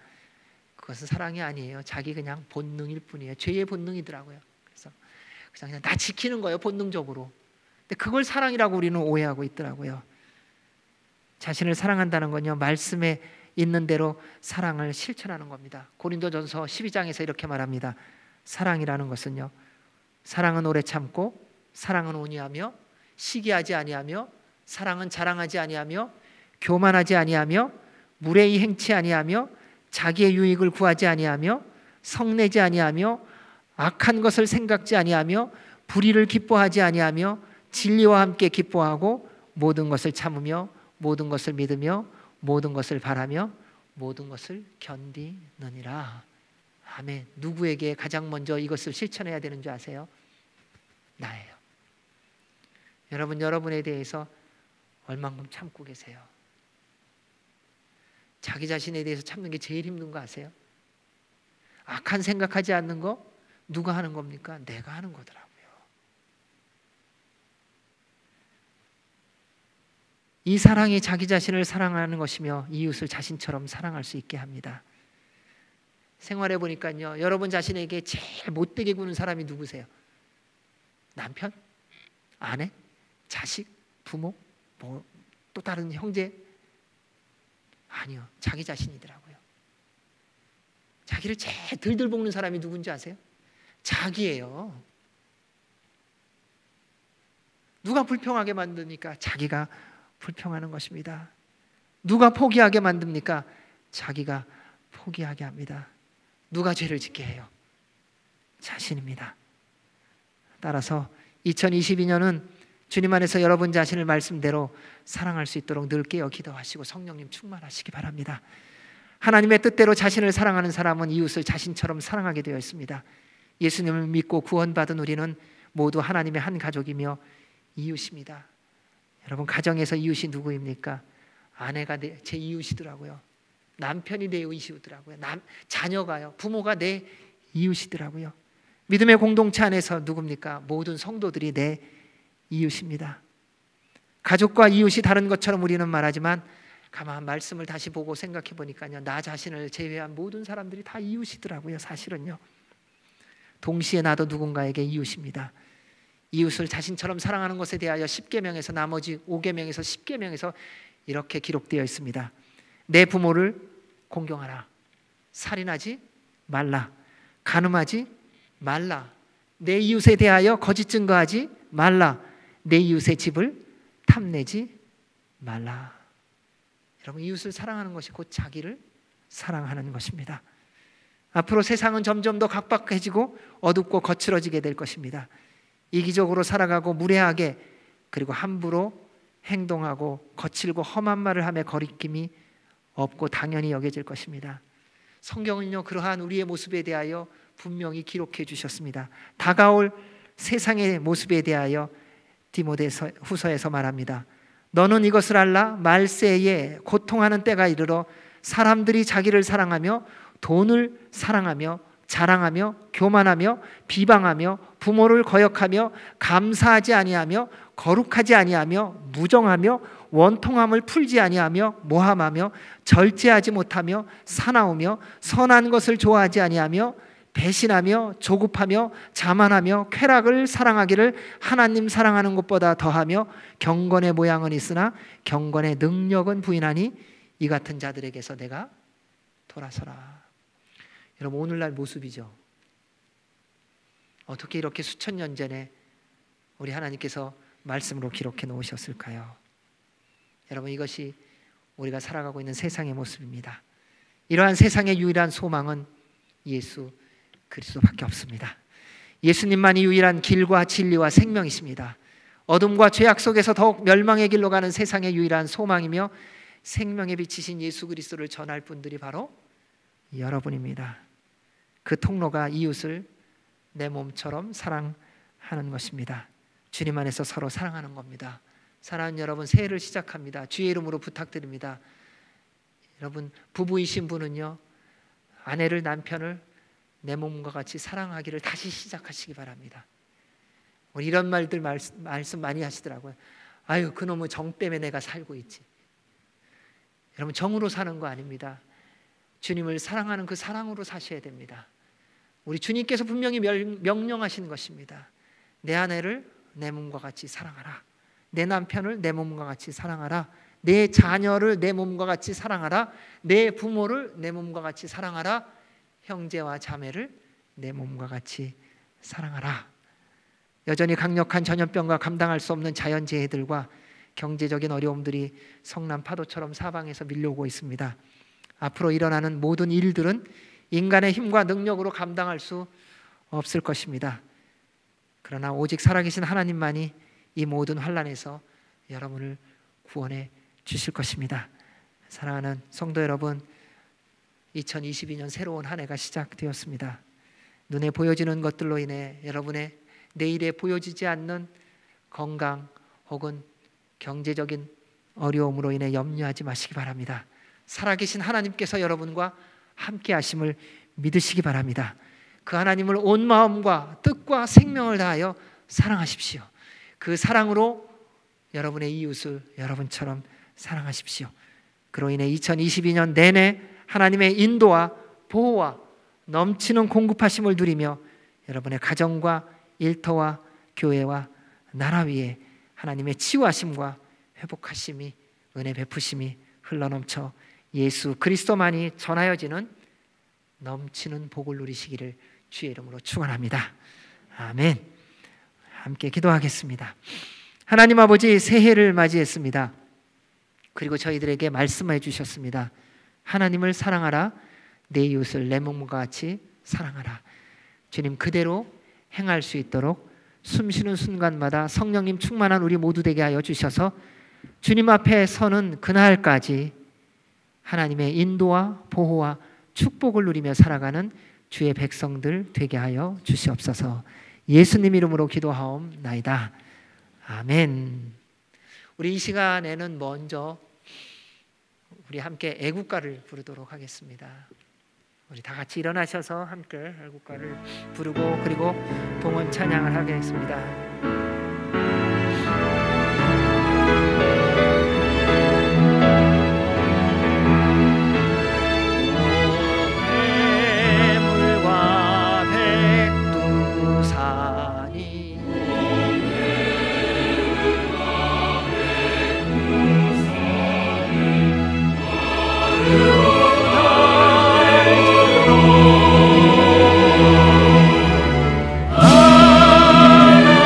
그것은 사랑이 아니에요. 자기 그냥 본능일 뿐이에요. 죄의 본능이더라고요. 그래서 그냥 나 지키는 거예요, 본능적으로. 근데 그걸 사랑이라고 우리는 오해하고 있더라고요. 자신을 사랑한다는 건요, 말씀에 있는 대로 사랑을 실천하는 겁니다. 고린도전서 12장에서 이렇게 말합니다. 사랑이라는 것은요, 사랑은 오래 참고 사랑은 온유하며 시기하지 아니하며 사랑은 자랑하지 아니하며 교만하지 아니하며 무례히 행치 아니하며 자기의 유익을 구하지 아니하며 성내지 아니하며 악한 것을 생각지 아니하며 불의를 기뻐하지 아니하며 진리와 함께 기뻐하고 모든 것을 참으며 모든 것을 믿으며 모든 것을 바라며 모든 것을 견디느니라. 아멘. 누구에게 가장 먼저 이것을 실천해야 되는 줄 아세요? 나예요. 여러분에 대해서 얼만큼 참고 계세요? 자기 자신에 대해서 참는 게 제일 힘든 거 아세요? 악한 생각하지 않는 거 누가 하는 겁니까? 내가 하는 거더라고요. 이 사랑이 자기 자신을 사랑하는 것이며 이웃을 자신처럼 사랑할 수 있게 합니다. 생활해 보니까요, 여러분 자신에게 제일 못되게 구는 사람이 누구세요? 남편? 아내? 자식? 부모? 뭐 또 다른 형제? 아니요, 자기 자신이더라고요. 자기를 제일 들들 볶는 사람이 누군지 아세요? 자기예요. 누가 불평하게 만듭니까? 자기가 불평하는 것입니다. 누가 포기하게 만듭니까? 자기가 포기하게 합니다. 누가 죄를 짓게 해요? 자신입니다. 따라서 2022년은 주님 안에서 여러분 자신을 말씀대로 사랑할 수 있도록 늘 깨어 기도하시고 성령님 충만하시기 바랍니다. 하나님의 뜻대로 자신을 사랑하는 사람은 이웃을 자신처럼 사랑하게 되어 있습니다. 예수님을 믿고 구원받은 우리는 모두 하나님의 한 가족이며 이웃입니다. 여러분, 가정에서 이웃이 누구입니까? 아내가 제 이웃이더라고요. 남편이 내 이웃이더라고요. 자녀가요. 부모가 내 이웃이더라고요. 믿음의 공동체 안에서 누굽니까? 모든 성도들이 내 이웃입니다. 가족과 이웃이 다른 것처럼 우리는 말하지만 가만 말씀을 다시 보고 생각해 보니까요, 나 자신을 제외한 모든 사람들이 다 이웃이더라고요. 사실은요. 동시에 나도 누군가에게 이웃입니다. 이웃을 자신처럼 사랑하는 것에 대하여 10계명에서 나머지 5계명에서 10계명에서 이렇게 기록되어 있습니다. 내 부모를 공경하라. 살인하지 말라. 간음하지 말라. 내 이웃에 대하여 거짓 증거하지 말라. 내 이웃의 집을 탐내지 말라. 여러분, 이웃을 사랑하는 것이 곧 자기를 사랑하는 것입니다. 앞으로 세상은 점점 더 각박해지고 어둡고 거칠어지게 될 것입니다. 이기적으로 살아가고 무례하게 그리고 함부로 행동하고 거칠고 험한 말을 하며 거리낌이 없고 당연히 여겨질 것입니다. 성경은요, 그러한 우리의 모습에 대하여 분명히 기록해 주셨습니다. 다가올 세상의 모습에 대하여 디모데후서에서 말합니다. 너는 이것을 알라. 말세에 고통하는 때가 이르러 사람들이 자기를 사랑하며 돈을 사랑하며 자랑하며 교만하며 비방하며 부모를 거역하며 감사하지 아니하며 거룩하지 아니하며 무정하며 원통함을 풀지 아니하며 모함하며 절제하지 못하며 사나우며 선한 것을 좋아하지 아니하며 배신하며 조급하며 자만하며 쾌락을 사랑하기를 하나님 사랑하는 것보다 더하며 경건의 모양은 있으나 경건의 능력은 부인하니 이 같은 자들에게서 내가 돌아서라. 여러분, 오늘날 모습이죠. 어떻게 이렇게 수천 년 전에 우리 하나님께서 말씀으로 기록해 놓으셨을까요? 여러분, 이것이 우리가 살아가고 있는 세상의 모습입니다. 이러한 세상의 유일한 소망은 예수 그리스도밖에 없습니다. 예수님만이 유일한 길과 진리와 생명이십니다. 어둠과 죄악 속에서 더욱 멸망의 길로 가는 세상의 유일한 소망이며 생명의 빛이신 예수 그리스도를 전할 분들이 바로 여러분입니다. 그 통로가 이웃을 내 몸처럼 사랑하는 것입니다. 주님 안에서 서로 사랑하는 겁니다. 사랑하는 여러분, 새해를 시작합니다. 주의 이름으로 부탁드립니다. 여러분, 부부이신 분은요, 아내를 남편을 내 몸과 같이 사랑하기를 다시 시작하시기 바랍니다. 우리 이런 말들 말씀 많이 하시더라고요. 아유, 그놈의 정 때문에 내가 살고 있지. 여러분, 정으로 사는 거 아닙니다. 주님을 사랑하는 그 사랑으로 사셔야 됩니다. 우리 주님께서 분명히 명령하시는 것입니다. 내 아내를 내 몸과 같이 사랑하라. 내 남편을 내 몸과 같이 사랑하라. 내 자녀를 내 몸과 같이 사랑하라. 내 부모를 내 몸과 같이 사랑하라. 형제와 자매를 내 몸과 같이 사랑하라. 여전히 강력한 전염병과 감당할 수 없는 자연재해들과 경제적인 어려움들이 성난 파도처럼 사방에서 밀려오고 있습니다. 앞으로 일어나는 모든 일들은 인간의 힘과 능력으로 감당할 수 없을 것입니다. 그러나 오직 살아계신 하나님만이 이 모든 환난에서 여러분을 구원해 주실 것입니다. 사랑하는 성도 여러분, 2022년 새로운 한 해가 시작되었습니다. 눈에 보여지는 것들로 인해 여러분의 내일에 보여지지 않는 건강 혹은 경제적인 어려움으로 인해 염려하지 마시기 바랍니다. 살아계신 하나님께서 여러분과 함께 하심을 믿으시기 바랍니다. 그 하나님을 온 마음과 뜻과 생명을 다하여 사랑하십시오. 그 사랑으로 여러분의 이웃을 여러분처럼 사랑하십시오. 그로 인해 2022년 내내 하나님의 인도와 보호와 넘치는 공급하심을 누리며 여러분의 가정과 일터와 교회와 나라 위에 하나님의 치유하심과 회복하심이, 은혜 베푸심이 흘러넘쳐 예수 그리스도만이 전하여지는 넘치는 복을 누리시기를 주의 이름으로 축원합니다. 아멘. 함께 기도하겠습니다. 하나님 아버지, 새해를 맞이했습니다. 그리고 저희들에게 말씀해 주셨습니다. 하나님을 사랑하라, 내 이웃을 내 몸과 같이 사랑하라. 주님, 그대로 행할 수 있도록 숨쉬는 순간마다 성령님 충만한 우리 모두 되게 하여 주셔서 주님 앞에 서는 그날까지 하나님의 인도와 보호와 축복을 누리며 살아가는 주의 백성들 되게 하여 주시옵소서. 예수님 이름으로 기도하옵나이다. 아멘. 우리 이 시간에는 먼저 우리 함께 애국가를 부르도록 하겠습니다. 우리 다 같이 일어나셔서 함께 애국가를 부르고 그리고 동원 찬양을 하겠습니다.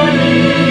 하나님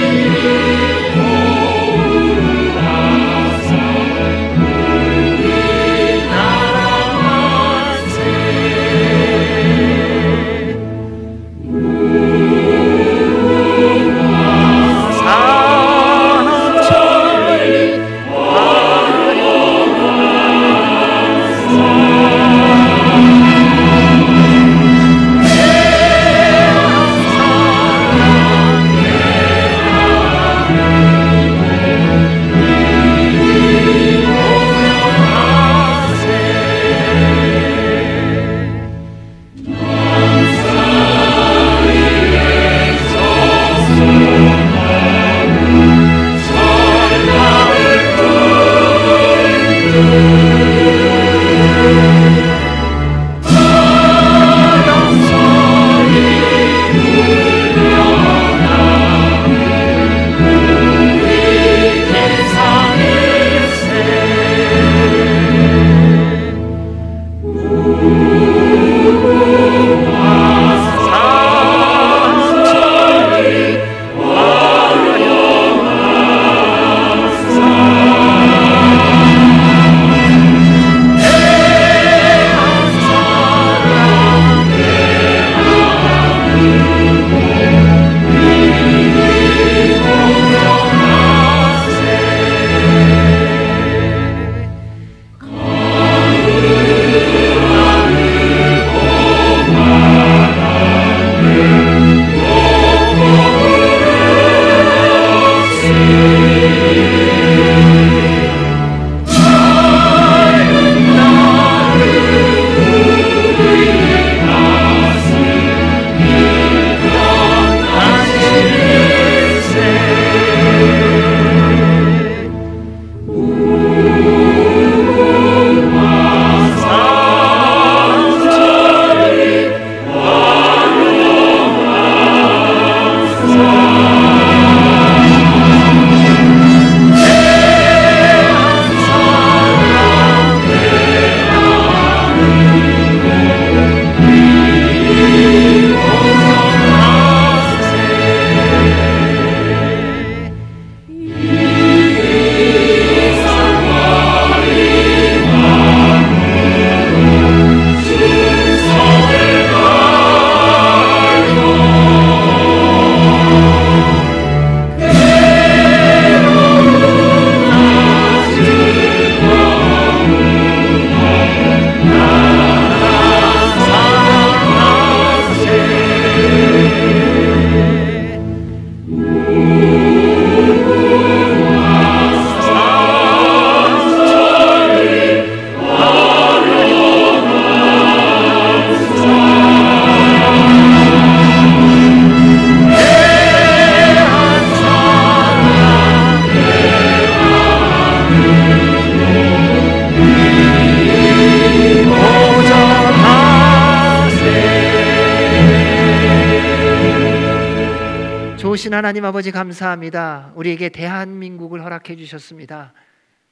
크신 하나님 아버지 감사합니다. 우리에게 대한민국을 허락해 주셨습니다.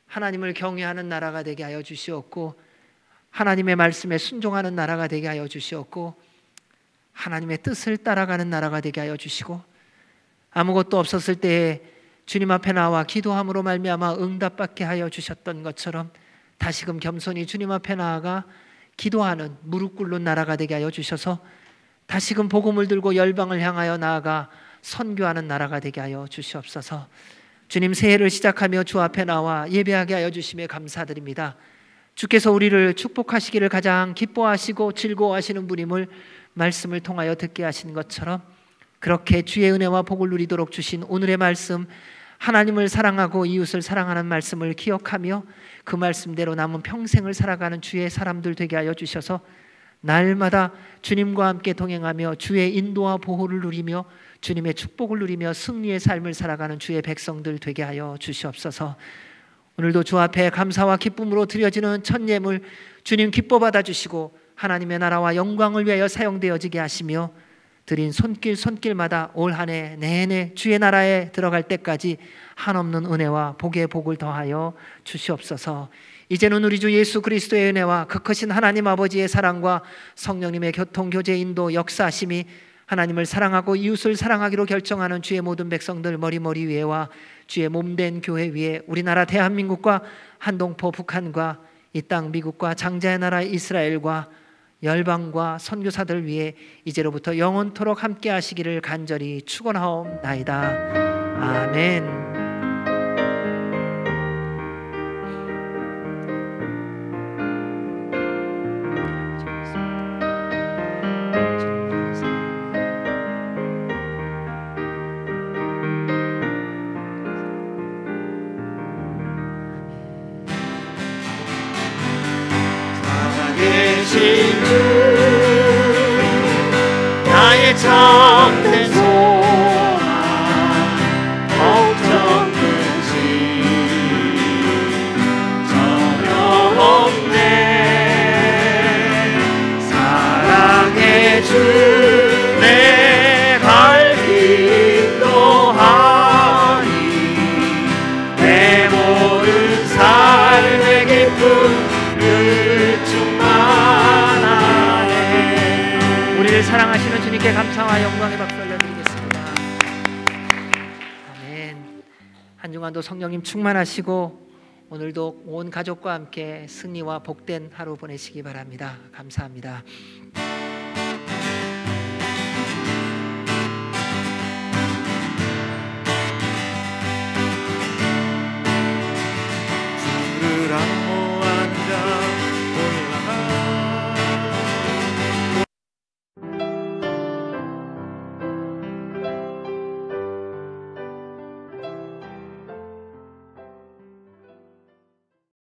하나님을 경외하는 나라가 되게 하여 주시옵고, 하나님의 말씀에 순종하는 나라가 되게 하여 주시옵고, 하나님의 뜻을 따라가는 나라가 되게 하여 주시고, 아무것도 없었을 때에 주님 앞에 나와 기도함으로 말미암아 응답받게 하여 주셨던 것처럼 다시금 겸손히 주님 앞에 나아가 기도하는 무릎 꿇는 나라가 되게 하여 주셔서 다시금 복음을 들고 열방을 향하여 나아가 선교하는 나라가 되게 하여 주시옵소서. 주님, 새해를 시작하며 주 앞에 나와 예배하게 하여 주심에 감사드립니다. 주께서 우리를 축복하시기를 가장 기뻐하시고 즐거워하시는 분임을 말씀을 통하여 듣게 하신 것처럼, 그렇게 주의 은혜와 복을 누리도록 주신 오늘의 말씀, 하나님을 사랑하고 이웃을 사랑하는 말씀을 기억하며 그 말씀대로 남은 평생을 살아가는 주의 사람들 되게 하여 주셔서 날마다 주님과 함께 동행하며 주의 인도와 보호를 누리며 주님의 축복을 누리며 승리의 삶을 살아가는 주의 백성들 되게 하여 주시옵소서. 오늘도 주 앞에 감사와 기쁨으로 드려지는 첫 예물 주님 기뻐 받아주시고 하나님의 나라와 영광을 위하여 사용되어지게 하시며, 드린 손길마다 올 한 해 내내 주의 나라에 들어갈 때까지 한없는 은혜와 복의 복을 더하여 주시옵소서. 이제는 우리 주 예수 그리스도의 은혜와 그 크신 하나님 아버지의 사랑과 성령님의 교통, 교제, 인도, 역사하심이 하나님을 사랑하고 이웃을 사랑하기로 결정하는 주의 모든 백성들 머리 위에와 주의 몸된 교회 위에, 우리나라 대한민국과 한동포 북한과 이 땅 미국과 장자의 나라 이스라엘과 열방과 선교사들 위해 이제로부터 영원토록 함께 하시기를 간절히 축원하옵나이다. 아멘. 나의 참된 소망 걱정 끝이 전혀 없네. 사랑의 주 내 갈 인도하니 내 모든 삶의 기쁨을 충만하네. 우리를 사랑하시는 주님께 감사와 영광의 박수 올려드리겠습니다. 아멘. 한 주간도 성령님 충만하시고 오늘도 온 가족과 함께 승리와 복된 하루 보내시기 바랍니다. 감사합니다.